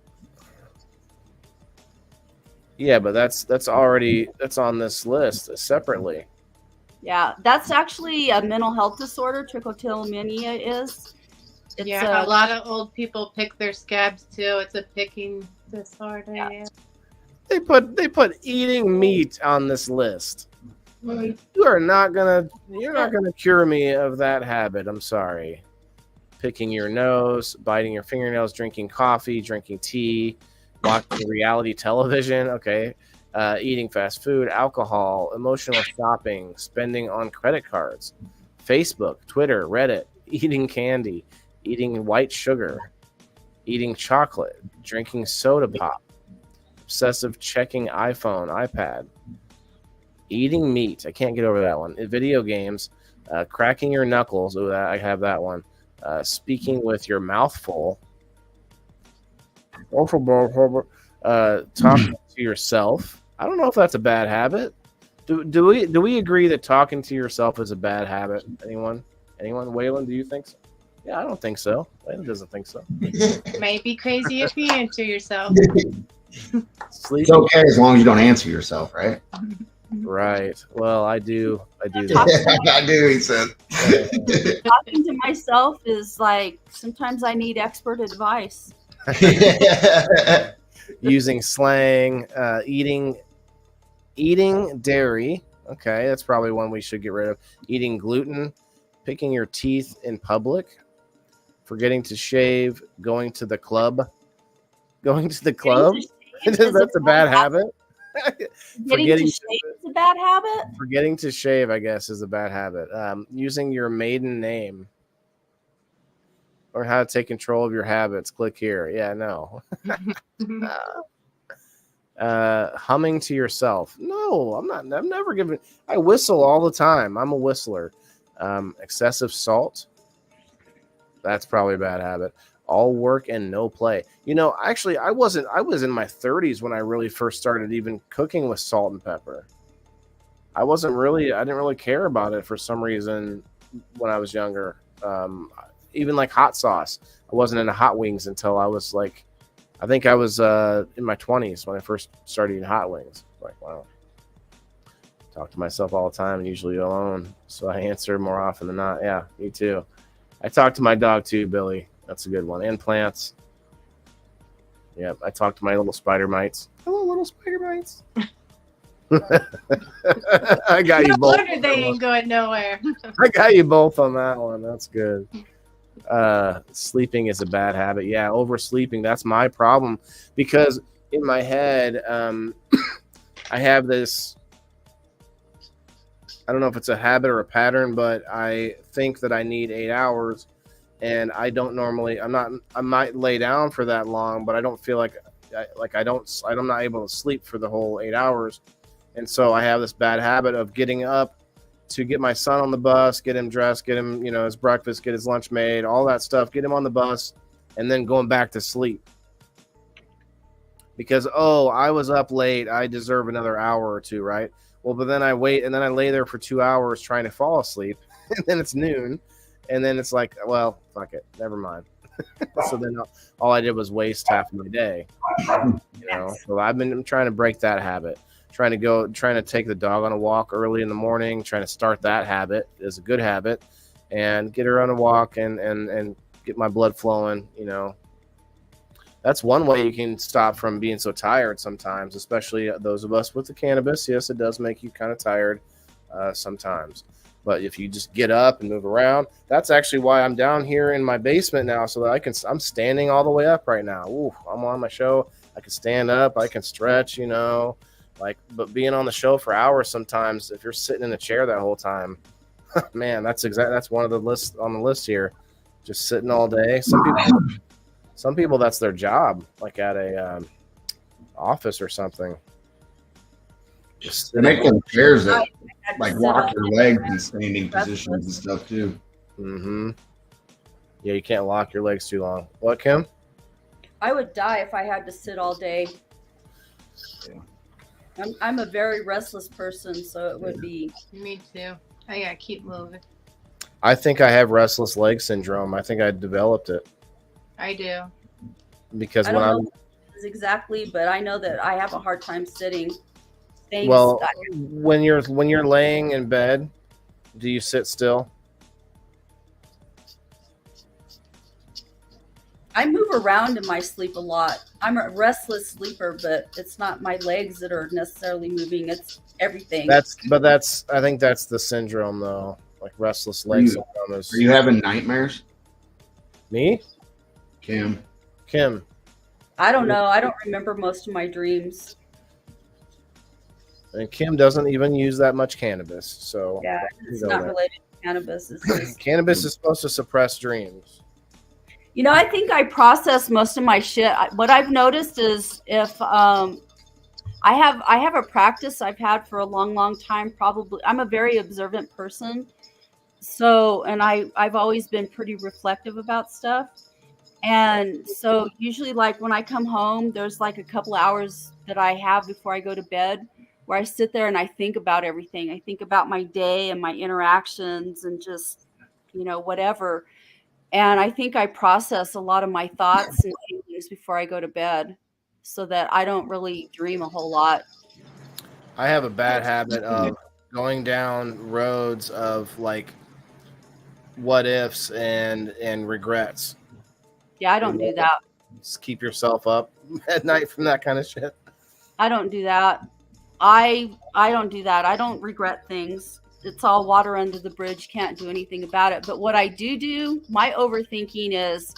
yeah, but that's on this list separately. Yeah, that's actually a mental health disorder. Trichotillomania is. It's a lot of old people pick their scabs too. It's a picking disorder. Yeah. They put eating meat on this list. You're not gonna cure me of that habit. I'm sorry. Picking your nose, biting your fingernails, drinking coffee, drinking tea, watching reality television. Okay. Eating fast food, alcohol, emotional shopping, spending on credit cards, Facebook, Twitter, Reddit, eating candy, eating white sugar, eating chocolate, drinking soda pop, obsessive checking iPhone, iPad, eating meat. I can't get over that one. Video games, cracking your knuckles. Oh, I have that one. Speaking with your mouth full. Talking to yourself. I don't know if that's a bad habit. Do we agree that talking to yourself is a bad habit? Anyone? Waylon, do you think so? Yeah, I don't think so. Waylon doesn't think so. Might be crazy if you answer yourself. It's okay as long as you don't answer yourself, right? Right. Well, I do. I do. I do. He said. Talking to myself is like sometimes I need expert advice. Using slang, eating dairy. Okay, that's probably one we should get rid of. Eating gluten, picking your teeth in public, forgetting to shave, going to the club. That's a bad habit. Forgetting to shave is a bad habit. Forgetting to shave, I guess, is a bad habit. Using your maiden name. Or how to take control of your habits. Click here. Yeah, no. Humming to yourself. No, I'm not. I'm never giving. I whistle all the time. I'm a whistler. Excessive salt. That's probably a bad habit. All work and no play. You know, actually, I was in my 30s when I really first started even cooking with salt and pepper. I didn't really care about it for some reason when I was younger. Even like hot sauce. I wasn't into hot wings until I was like, I think I was in my 20s when I first started eating hot wings. Like, wow. Talk to myself all the time and usually alone. So I answer more often than not. Yeah, me too. I talk to my dog too, Billy. That's a good one. And plants. Yep, I talk to my little spider mites. Hello, little spider mites. I got you No both. wonder they ain't going nowhere. I got you both on that one. That's good. Sleeping is a bad habit. Yeah, oversleeping. That's my problem because in my head, I have this. I don't know if it's a habit or a pattern, but I think that I need 8 hours, and I don't normally. I might lay down for that long, but I don't feel like I'm not able to sleep for the whole 8 hours, and so I have this bad habit of getting up to get my son on the bus, get him dressed, get him his breakfast, get his lunch made, all that stuff, get him on the bus, and then going back to sleep. Because I was up late, I deserve another hour or two, right? Well, but then I wait, and then I lay there for 2 hours trying to fall asleep, and then it's noon, and then it's like, well, fuck it, never mind. So then all I did was waste half of my day, So I've been trying to break that habit, trying to take the dog on a walk early in the morning, trying to start that habit is a good habit, and get her on a walk and get my blood flowing, That's one way you can stop from being so tired sometimes, especially those of us with the cannabis. Yes, it does make you kind of tired sometimes. But if you just get up and move around, that's actually why I'm down here in my basement now, so that I'm standing all the way up right now. Ooh, I'm on my show. I can stand up. I can stretch, but being on the show for hours sometimes, if you're sitting in a chair that whole time, man, that's one of the lists on the list here. Just sitting all day. Some people, that's their job, like at a office or something. They make them chairs that like lock your legs in standing positions and stuff too. Mm-hmm. Yeah, you can't lock your legs too long. What, Kim? I would die if I had to sit all day. Yeah. I'm a very restless person, so it would be. Me too. I gotta keep moving. I think I have restless leg syndrome. I think I developed it. I do. Because I don't know what it is exactly, but I know that I have a hard time sitting. When you're laying in bed, do you sit still? I move around in my sleep a lot. I'm a restless sleeper, but it's not my legs that are necessarily moving. It's everything. I think that's the syndrome though, like restless leg syndrome. Are you having nightmares? Me? Kim. I don't know. I don't remember most of my dreams. And Kim doesn't even use that much cannabis, so yeah, it's not related to cannabis. It's just... Cannabis is supposed to suppress dreams. I think I process most of my shit. What I've noticed is if I have a practice I've had for a long time. Probably, I'm a very observant person, and I've always been pretty reflective about stuff. And so usually, like when I come home, there's like a couple hours that I have before I go to bed where I sit there and I think about everything. I think about my day and my interactions and just, whatever. And I think I process a lot of my thoughts and feelings before I go to bed so that I don't really dream a whole lot. I have a bad habit of going down roads of like what ifs and regrets. Yeah, I don't do that. Just keep yourself up at night from that kind of shit. I don't do that. I don't do that. I don't regret things. It's all water under the bridge. Can't do anything about it. But what I do, my overthinking is,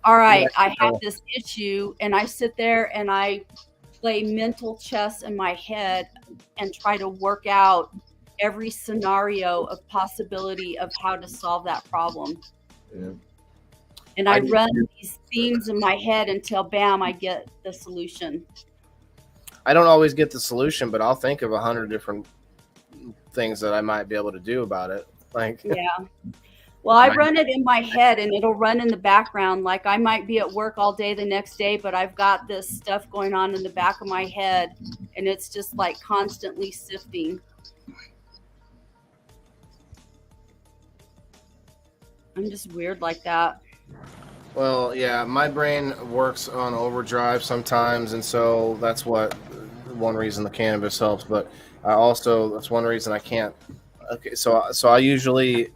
all right, I have this issue, and I sit there and I play mental chess in my head and try to work out every scenario of possibility of how to solve that problem. Yeah. And I run these themes in my head until, bam, I get the solution. I don't always get the solution, but I'll think of 100 different things that I might be able to do about it. Yeah. Well, I run it in my head and it'll run in the background. Like I might be at work all day the next day, but I've got this stuff going on in the back of my head and it's just like constantly sifting. I'm just weird like that. Well, yeah, my brain works on overdrive sometimes, and so that's one reason the cannabis helps. But that's one reason I can't. Okay, so I usually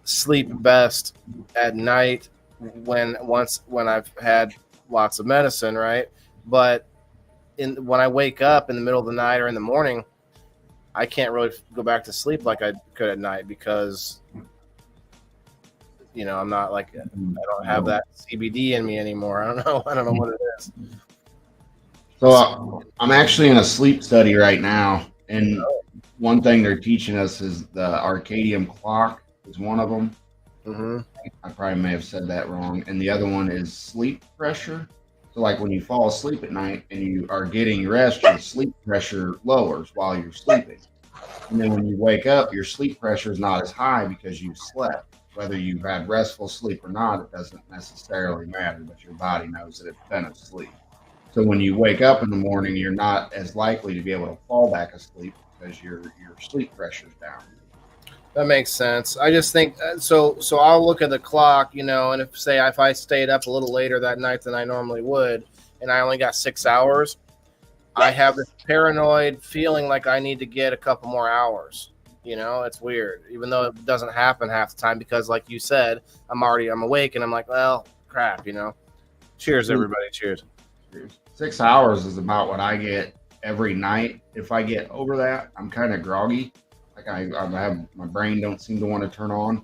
sleep best at night when I've had lots of medicine, right? But when I wake up in the middle of the night or in the morning, I can't really go back to sleep like I could at night because I'm not like I don't have that CBD in me anymore. I don't know what it is. So I'm actually in a sleep study right now, and one thing they're teaching us is the circadian clock is one of them. Mm-hmm. I probably may have said that wrong. And the other one is sleep pressure. So like when you fall asleep at night and you are getting rest, your sleep pressure lowers while you're sleeping. And then when you wake up, your sleep pressure is not as high because you've slept. Whether you've had restful sleep or not, it doesn't necessarily matter, but your body knows that it's been asleep. So when you wake up in the morning, you're not as likely to be able to fall back asleep because your sleep pressure's down. That makes sense. I just think so. I'll look at the clock, and if I stayed up a little later that night than I normally would, and I only got 6 hours, I have this paranoid feeling like I need to get a couple more hours. It's weird, even though it doesn't happen half the time because, like you said, I'm awake and I'm like, well, crap, Cheers, everybody. Cheers. 6 hours is about what I get every night. If I get over that, I'm kind of groggy. Like I have my brain don't seem to want to turn on.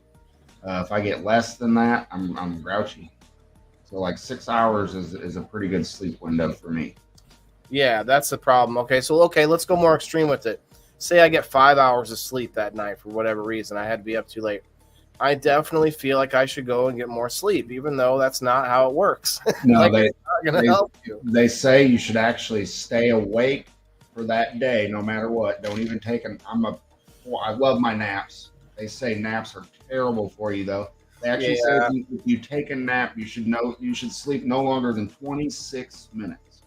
If I get less than that, I'm grouchy. So like 6 hours is a pretty good sleep window for me. Yeah, that's the problem. Okay, let's go more extreme with it. Say I get 5 hours of sleep that night for whatever reason. I had to be up too late. I definitely feel like I should go and get more sleep, even though that's not how it works. No, it's not going to help you. They say you should actually stay awake for that day, no matter what. Don't even take I love my naps. They say naps are terrible for you, though. They actually say if you take a nap, you should sleep no longer than 26 minutes.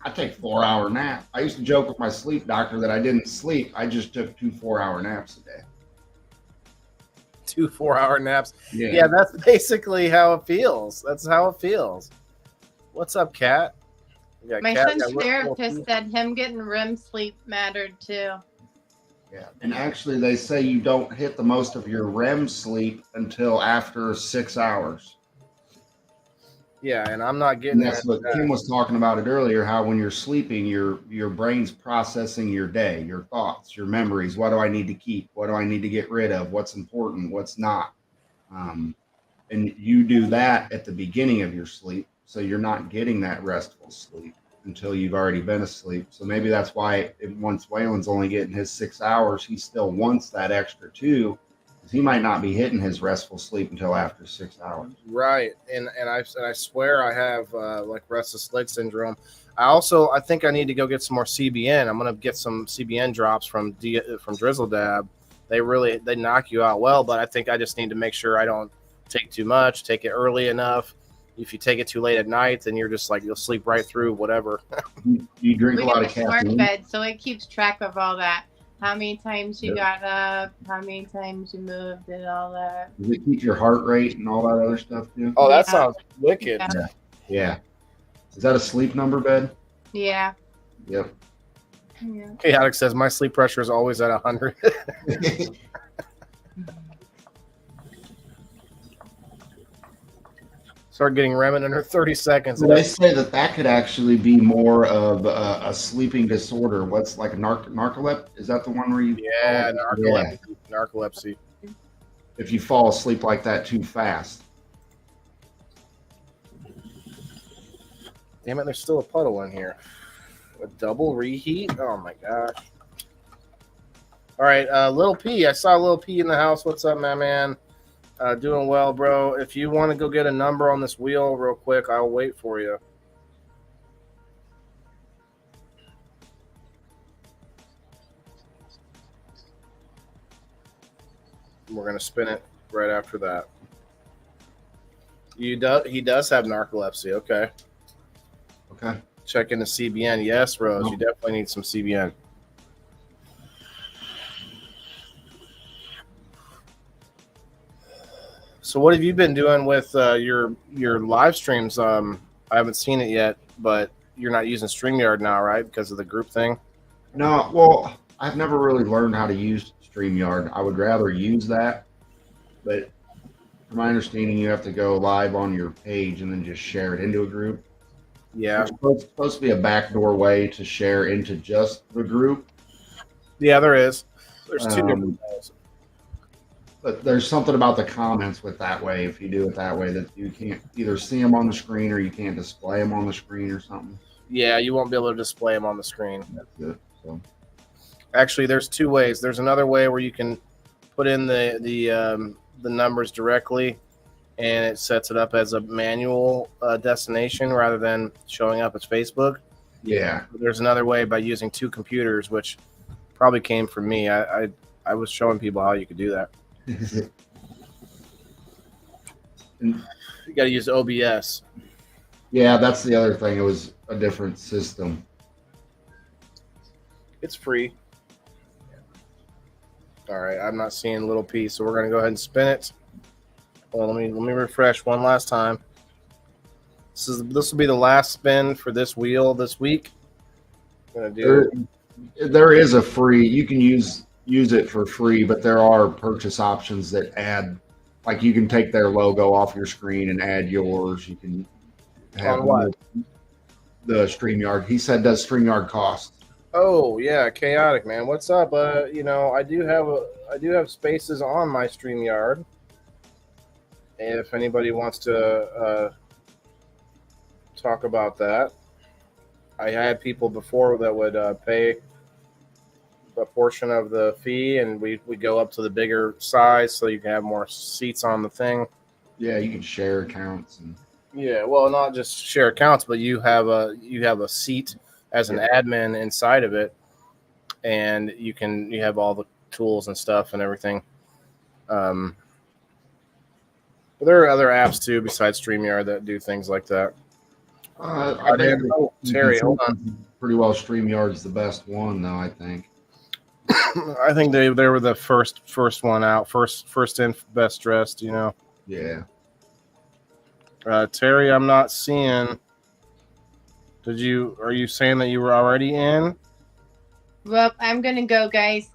I take 4-hour nap. I used to joke with my sleep doctor that I didn't sleep. I just took 2 4-hour naps a day. 2 4-hour naps. Yeah, that's basically how it feels. That's how it feels. What's up, Kat? My son's therapist said him getting REM sleep mattered too. Yeah, and actually they say you don't hit the most of your REM sleep until after 6 hours. Yeah, and I'm not getting that's what Kim was talking about it earlier, how when you're sleeping, your brain's processing your day, your thoughts, your memories. What do I need to keep? What do I need to get rid of? What's important? What's not? And you do that at the beginning of your sleep, so you're not getting that restful sleep until you've already been asleep. So maybe that's why once Waylon's only getting his 6 hours, he still wants that extra 2. He might not be hitting his restful sleep until after 6 hours. Right, and I swear I have like restless leg syndrome. I think I need to go get some more CBN. I'm gonna get some CBN drops from Drizzle Dab. They knock you out well, but I think I just need to make sure I don't take too much. Take it early enough. If you take it too late at night, then you're just like you'll sleep right through whatever. You drink a lot of smart caffeine. bed, so it keeps track of all that. How many times you got up, how many times you moved, and all that. Does it keep your heart rate and all that other stuff too? Oh, that sounds wicked. Yeah. Is that a sleep number bed? Yeah. Yep. Yeah. Okay, Alex says my sleep pressure is always at 100. Start getting REM in under 30 seconds. They say that could actually be more of a sleeping disorder. What's like narcolepsy? Is that the one where you? Yeah, narcolepsy. Yeah. Narcolepsy. If you fall asleep like that too fast. Damn it! There's still a puddle in here. A double reheat. Oh my gosh. All right, Little P. I saw Little P in the house. What's up, my man? Doing well, bro. If you want to go get a number on this wheel real quick, I'll wait for you. We're going to spin it right after that. He does have narcolepsy. Okay. Okay. Check into CBN. Yes, Rose. You definitely need some CBN. So what have you been doing with your live streams? I haven't seen it yet, but you're not using StreamYard now, right? Because of the group thing? No, well, I've never really learned how to use StreamYard. I would rather use that, but from my understanding, you have to go live on your page and then just share it into a group. Yeah. It's supposed to be a backdoor way to share into just the group. Yeah, there is. There's two different ways. But there's something about the comments with that way. If you do it that way, that you can't either see them on the screen or you can't display them on the screen or something. Yeah, you won't be able to display them on the screen. That's it. So Actually, there's two ways. There's another way where you can put in the numbers directly, and it sets it up as a manual destination rather than showing up as Facebook. yeah, There's another way by using two computers, which probably came from me. I was showing people how you could do that. And, You got to use OBS. yeah, that's the other thing. It was a different system. It's free. All right, I'm not seeing little piece, so we're gonna go ahead and spin it. Well, let me refresh one last time. This will be the last spin for this wheel this week. I'm gonna do. There is a free. You can use it for free, but there are purchase options that add. Like you can take their logo off your screen and add yours. You can have On what? The StreamYard. He said, "Does StreamYard cost?" Oh yeah, chaotic man. What's up? I do have spaces on my StreamYard. If anybody wants to talk about that, I had people before that would pay a portion of the fee, and we go up to the bigger size so you can have more seats on the thing. Yeah, you can share accounts and. Yeah, well, not just share accounts, but you have a seat as an admin inside of it, and you have all the tools and stuff and everything. But there are other apps too besides StreamYard that do things like that. I think Terry, hold on. Pretty well, StreamYard's the best one, though. I think. I think they were the first one out, first in, best dressed. Yeah. Terry, I'm not seeing. Are you saying that you were already in? Well, I'm gonna go, guys.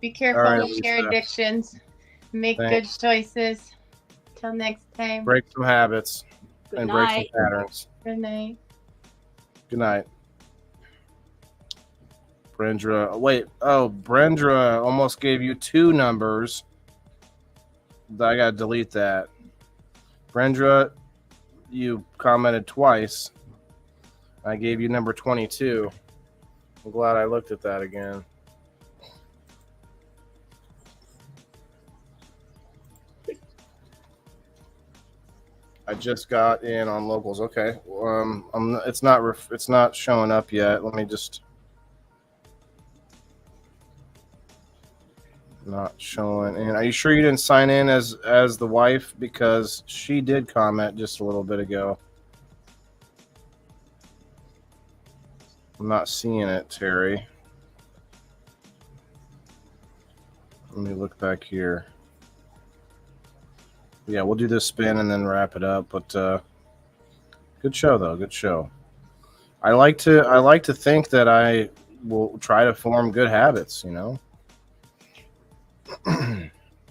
Be careful All right, with your Lisa. addictions. Make Thanks. good choices. Till next time. Break some habits Good and break night. some patterns. Good night. Good night. Brenda. Wait. Oh, Brenda almost gave you two numbers. I got to delete that. Brenda, you commented twice. I gave you number 22. I'm glad I looked at that again. I just got in on locals. Okay. It's not showing up yet. Let me just. Not showing in. Are you sure you didn't sign in as the wife? Because she did comment just a little bit ago. I'm not seeing it, Terry. Let me look back here. Yeah, we'll do this spin and then wrap it up. But good show, though. Good show. I like to think that I will try to form good habits.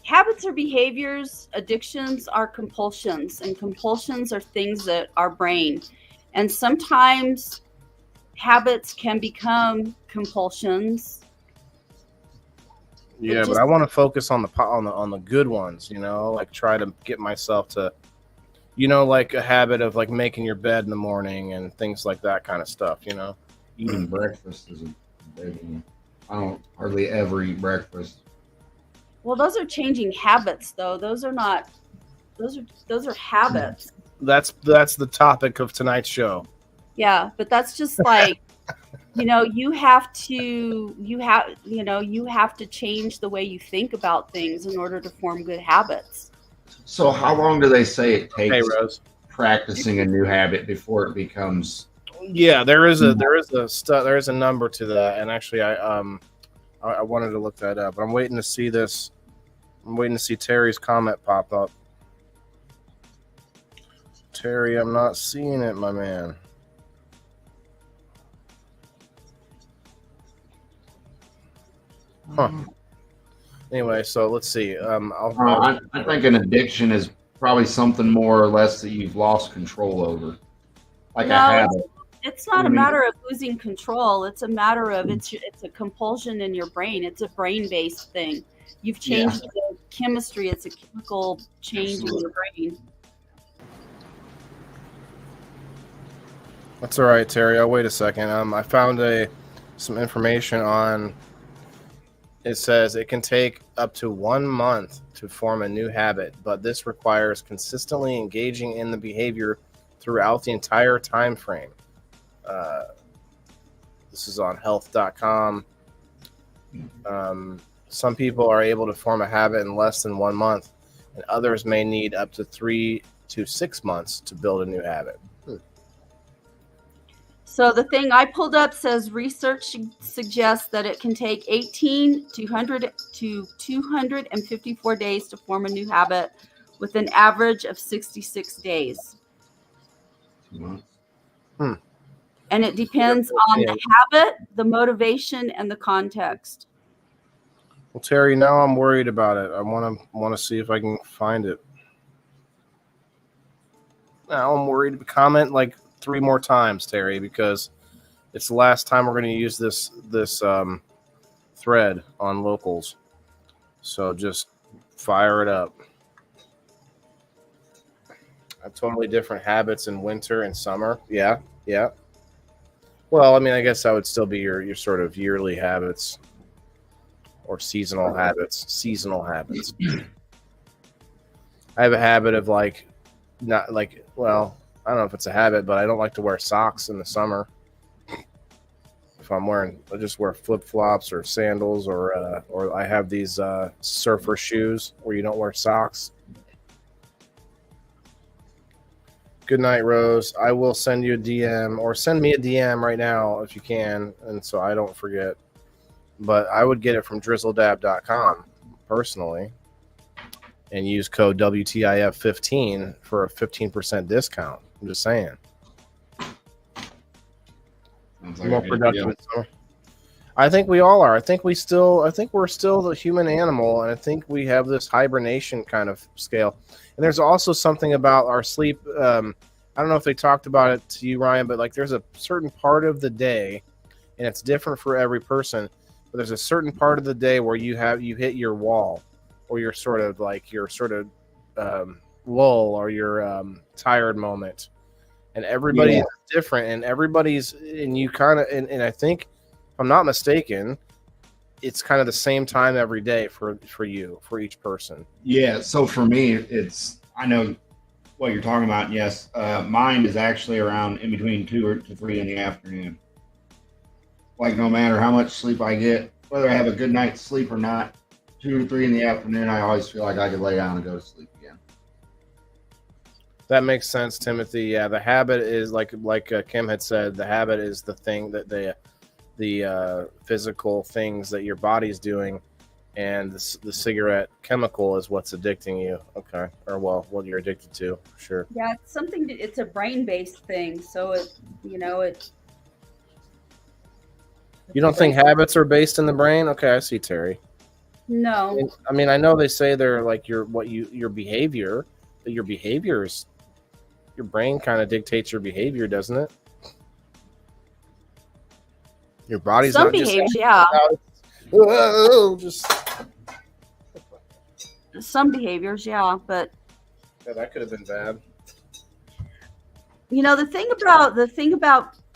Habits are behaviors, addictions are compulsions, and compulsions are things that our brain. And sometimes habits can become compulsions. Yeah, but I want to focus on the good ones, like try to get myself to, like a habit of like making your bed in the morning and things like that kind of stuff, Eating breakfast is a big one. I don't hardly ever eat breakfast. Well, those are changing habits, though. Those are not. Those are habits. That's the topic of tonight's show. Yeah, but that's just like, you have to change the way you think about things in order to form good habits. So, how long do they say it takes Hey, Rose. practicing a new habit before it becomes? Yeah, there is a number to that, and actually, I wanted to look that up. I'm waiting to see this. I'm waiting to see Terry's comment pop up. Terry, I'm not seeing it, my man. Huh. Anyway, so let's see. I think an addiction is probably something more or less that you've lost control over, like a No, habit. it's not I a mean- matter of losing control. It's a matter of it's a compulsion in your brain. It's a brain-based thing. You've changed the chemistry. It's a chemical change in your brain. That's all right, Terry. I'll wait a second. I found some information on. It says it can take up to 1 month to form a new habit, but this requires consistently engaging in the behavior throughout the entire time frame. This is on health.com. Some people are able to form a habit in less than 1 month, and others may need up to 3 to 6 months to build a new habit. So the thing I pulled up says research suggests that it can take 18 to 254 days to form a new habit, with an average of 66 days. And it depends on the habit, the motivation, and the context. Well, Terry, now I'm worried about it. I want to see if I can find it. Now I'm worried. Comment like 3 more times, Terry, because it's the last time we're going to use this thread on locals. So just fire it up. Have totally different habits in winter and summer. Yeah. Well, I mean, I guess that would still be your sort of yearly habits or seasonal habits. I have a habit of I don't know if it's a habit, but I don't like to wear socks in the summer. If I'm I just wear flip-flops or sandals, or I have these surfer shoes where you don't wear socks. Good night, Rose. I will send you a DM, or send me a DM right now if you can, and so I don't forget. But I would get it from drizzledab.com personally and use code WTIF15 for a 15% discount. I'm just saying. More productive in summer. I think we all are. I think we're still the human animal, and I think we have this hibernation kind of scale. And there's also something about our sleep. I don't know if they talked about it to you, Ryan, but there's a certain part of the day, and it's different for every person. But there's a certain part of the day where you hit your wall, or you're sort of lull, or your tired moment. And everybody's different, and you kind of, and I think, if I'm not mistaken, it's kind of the same time every day for each person. Yeah. So for me, I know what you're talking about. Yes. Mine is actually around in between 2 to 3 in the afternoon. No matter how much sleep I get, whether I have a good night's sleep or not, 2 to 3 in the afternoon, I always feel like I could lay down and go to sleep again. That makes sense, Timothy. Yeah, the habit is like Kim had said. The habit is the thing that the physical things that your body's doing, and the cigarette chemical is what's addicting you. Okay, or what you're addicted to. Sure. Yeah, it's something. It's a brain-based thing. So it. You don't think habits are based in the brain? Okay, I see, Terry. No. I mean, I know they say they're like your behavior, but your behaviors, your brain kind of dictates your behavior, doesn't it? Your body's some not behaviors, some behaviors, but that could have been bad.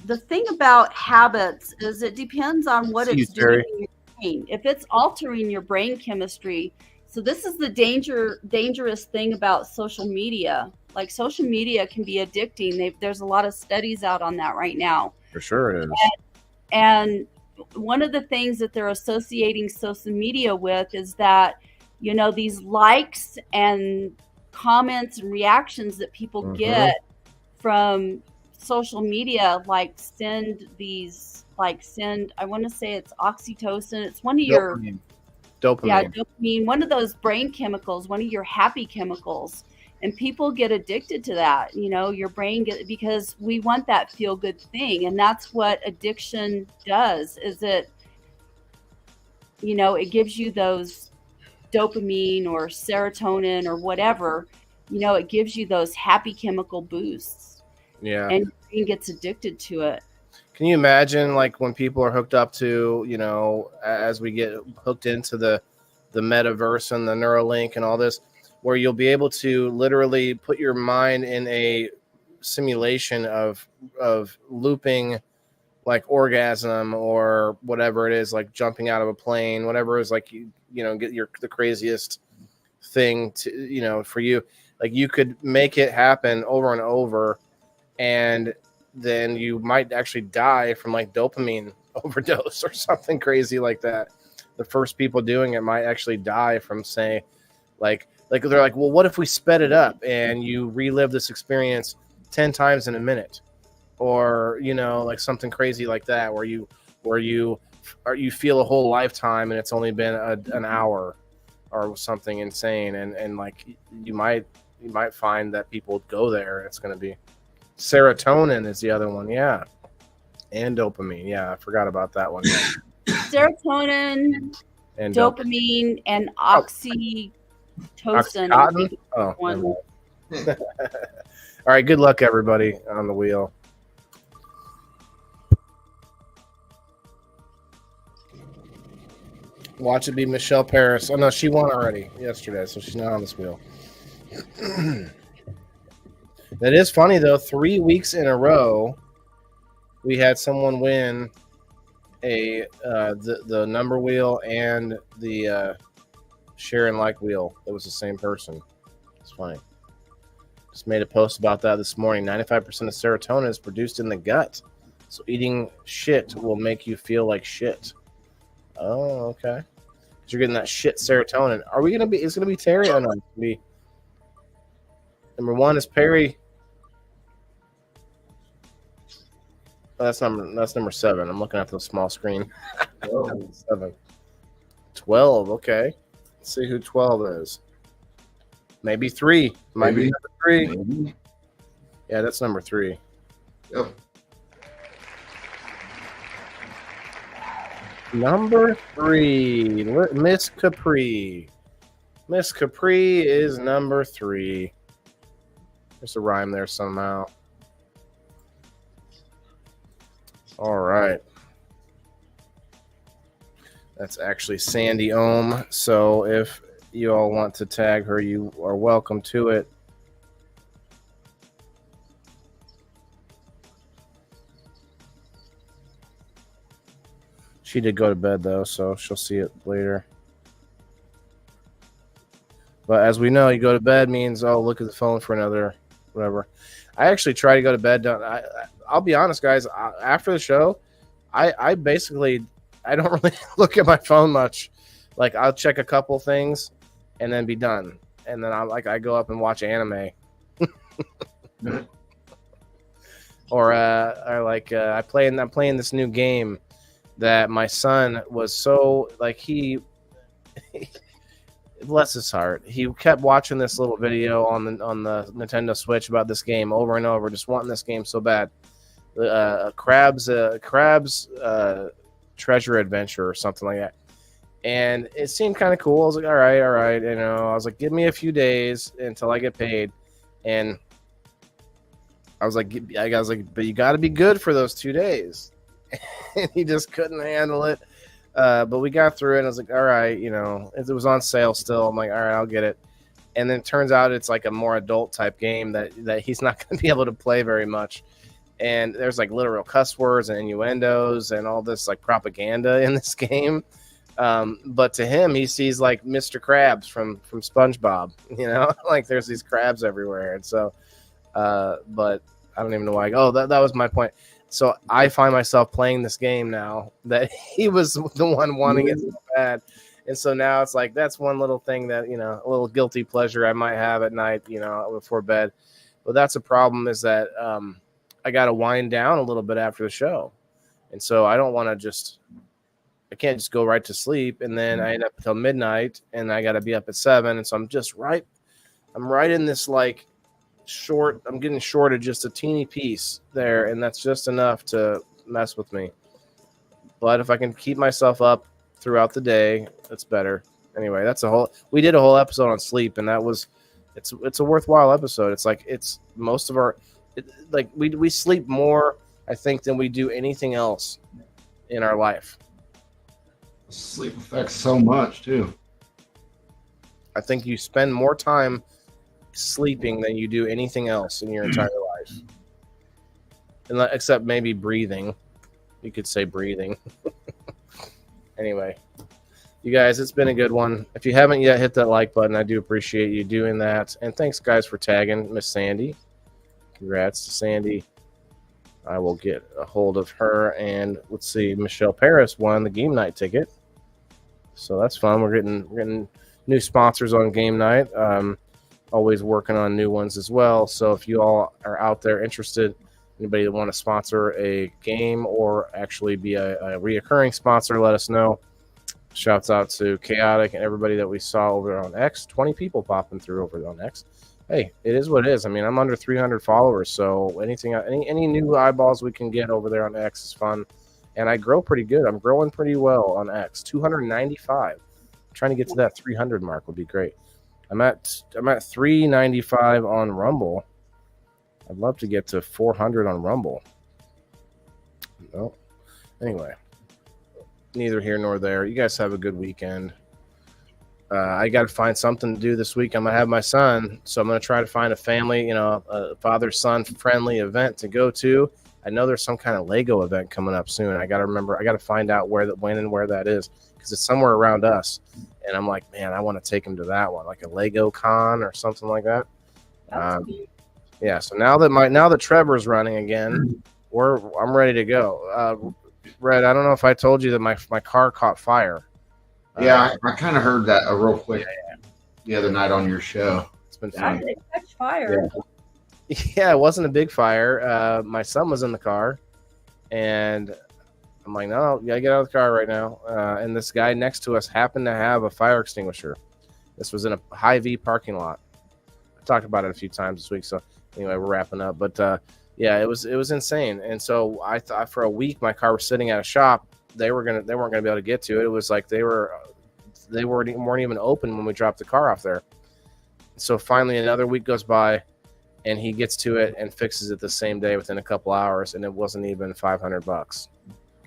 The thing about habits is it depends on what it's doing in your brain. If it's altering your brain chemistry, so this is the dangerous thing about social media. Social media can be addicting. There's a lot of studies out on that right now. For sure it is. And one of the things that they're associating social media with is that, these likes and comments and reactions that people get from social media, I want to say it's oxytocin. It's one of your dopamine. Yeah, dopamine, one of those brain chemicals, one of your happy chemicals. And people get addicted to that. Your brain because we want that feel good thing. And that's what addiction does, is it gives you those dopamine or serotonin or whatever, it gives you those happy chemical boosts, Yeah. and your brain gets addicted to it. Can you imagine like when people are hooked up to, as we get hooked into the metaverse and the Neuralink and all this, where you'll be able to literally put your mind in a simulation of looping like orgasm or whatever it is, like jumping out of a plane, whatever is like get the craziest thing to for you. Like you could make it happen over and over, and then you might actually die from like dopamine overdose or something crazy like that. The first people doing it might actually die from, say, like they're like, well, what if we sped it up and you relive this experience 10 times in a minute, or like something crazy like that, where you feel a whole lifetime and it's only been an hour or something insane, and like you might find that people go there. It's going to be serotonin is the other one, yeah, and dopamine. Yeah, I forgot about that one. Yeah. Serotonin, And dopamine, and oxytocin. Oxycontin? Oh, One. never mind. All right, good luck everybody on the wheel. Watch it be Michelle Paris. Oh no, she won already yesterday, so she's not on this wheel. That is funny though. 3 weeks in a row, we had someone win the number wheel and the share and like wheel. It was the same person. It's funny. Just made a post about that this morning. 95% of serotonin is produced in the gut, so eating shit will make you feel like shit. Oh, okay. Because you're getting that shit serotonin. Are we gonna be? It's gonna be Terry. Oh no, it's gonna be number one is Perry. Oh, that's number 7. I'm looking at the small screen. 7. 12. Okay. Let's see who 12 is. Maybe 3. Might be number 3. Maybe. Yeah, that's number 3. Yep. Number 3, Miss Capri. Miss Capri is number 3. There's a rhyme there somehow. All right. That's actually Sandy Ohm. So if you all want to tag her, you are welcome to it. She did go to bed, though, so she'll see it later. But as we know, you go to bed means, oh, look at the phone for another whatever. I actually try to go to bed. I'll be honest, guys. After the show, I basically I don't really look at my phone much. Like I'll check a couple things and then be done. And then I go up and watch anime. Or I'm playing this new game that my son was so like he bless his heart. He kept watching this little video on the Nintendo Switch about this game over and over, just wanting this game so bad. Crab's Treasure Adventure or something like that. And it seemed kind of cool. I was like, all right. I was like, give me a few days until I get paid. And I was like, but you got to be good for those 2 days. And he just couldn't handle it. But we got through it. And I was like, all right, it was on sale still. I'm like, all right, I'll get it. And then it turns out it's like a more adult type game that he's not going to be able to play very much. And there's like literal cuss words and innuendos and all this like propaganda in this game. But to him, he sees like Mr. Krabs from SpongeBob, like there's these crabs everywhere. And so, but I don't even know why. That was my point. So I find myself playing this game now that he was the one wanting it so bad. And so now it's like, that's one little thing that, a little guilty pleasure I might have at night, before bed. But that's a problem is that, I got to wind down a little bit after the show. And so I don't want to I can't just go right to sleep. And then I end up until midnight and I got to be up at 7. And so I'm right in this like I'm getting shorted just a teeny piece there. And that's just enough to mess with me. But if I can keep myself up throughout the day, it's better. Anyway, we did a whole episode on sleep, and it's a worthwhile episode. It's like most of our we sleep more, I think, than we do anything else in our life. Sleep affects so much too. I think you spend more time sleeping than you do anything else in your entire life, except maybe breathing. You could say breathing. Anyway, you guys, it's been a good one. If you haven't yet hit that like button, I do appreciate you doing that. And thanks, guys, for tagging Miss Sandy. Congrats to Sandy. I will get a hold of her. And let's see, Michelle Paris won the game night ticket. So that's fun. We're getting new sponsors on game night. Always working on new ones as well. So if you all are out there interested, anybody that want to sponsor a game or actually be a reoccurring sponsor, let us know. Shouts out to Chaotic and everybody that we saw over on X. 20 people popping through over on X. Hey, it is what it is. I mean, I'm under 300 followers, so any new eyeballs we can get over there on X is fun. And I grow pretty good. I'm growing pretty well on X. 295. Trying to get to that 300 mark would be great. I'm at 395 on Rumble. I'd love to get to 400 on Rumble. No. Anyway, neither here nor there. You guys have a good weekend. I got to find something to do this week. I'm going to have my son, so I'm going to try to find a family, a father-son friendly event to go to. I know there's some kind of Lego event coming up soon. I got to find out when and where that is, because it's somewhere around us. And I'm like, man, I want to take him to that one, like a Lego con or something like that. Yeah. So now that Trevor's running again, I'm ready to go. Red, I don't know if I told you that my car caught fire. Yeah, I kind of heard that real quick the other night on your show. It's been How fun. did it catch fire? Yeah, it wasn't a big fire. My son was in the car, and I'm like, no, you gotta get out of the car right now. And this guy next to us happened to have a fire extinguisher. This was in a Hy-Vee parking lot. I talked about it a few times this week. So anyway, we're wrapping up. But yeah, it was insane. And so I thought for a week my car was sitting at a shop. They weren't gonna be able to get to it. It was like they weren't even open when we dropped the car off there. So finally another week goes by, and he gets to it and fixes it the same day within a couple hours, and it wasn't even $500.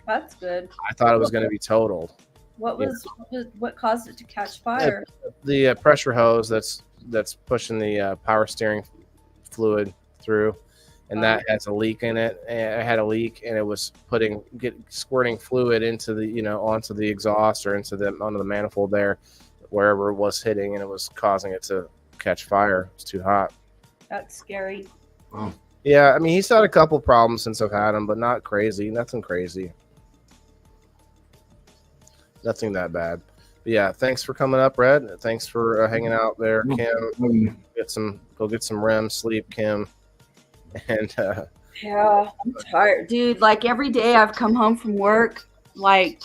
That's good. I thought it was going to be totaled. What caused it to catch fire? The pressure hose that's pushing the power steering fluid through, and that has a leak in it. And it had a leak, and it was squirting fluid into the onto the exhaust or onto the manifold there, wherever it was hitting, and it was causing it to catch fire. It's too hot. That's scary. Oh. Yeah, I mean, he's had a couple problems since I've had him, but not crazy. Nothing crazy. Nothing that bad. But yeah, thanks for coming up, Red. Thanks for hanging out there, Kim. Go get some REM sleep, Kim. And yeah, I'm tired, dude. Like every day I've come home from work, like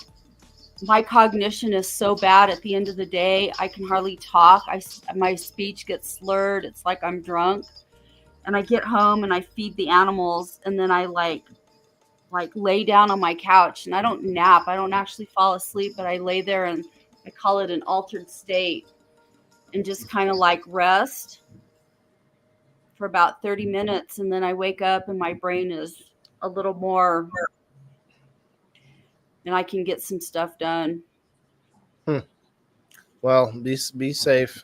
my cognition is so bad at the end of the day. I can hardly talk. My speech gets slurred. It's like I'm drunk. And I get home and I feed the animals, and then I like lay down on my couch, and I don't nap. I don't actually fall asleep, but I lay there and I call it an altered state, and just kind of like rest for about 30 minutes. And then I wake up and my brain is a little more, and I can get some stuff done. well, be safe.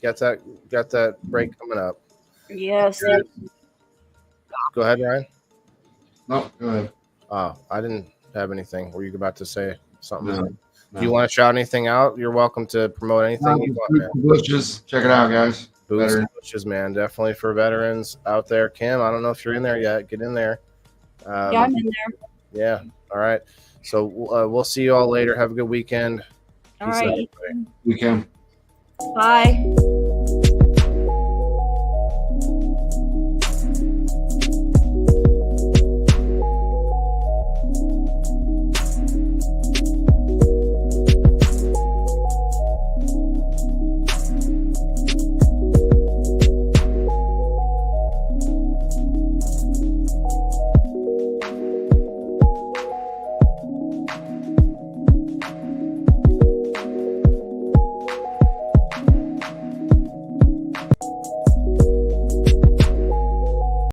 Got that break coming up. Yes. Go ahead, Ryan. No, go ahead. Oh, I didn't have anything. Were you about to say something? No. Do you want to shout anything out? You're welcome to promote anything you want, man. Bushes. Check it out, guys. Boots and bushes, man. Definitely for veterans out there. Kim, I don't know if you're in there yet. Get in there. Yeah, I'm in there. Yeah. All right. So we'll see you all later. Have a good weekend. All Peace out, right. everybody. We can. Bye.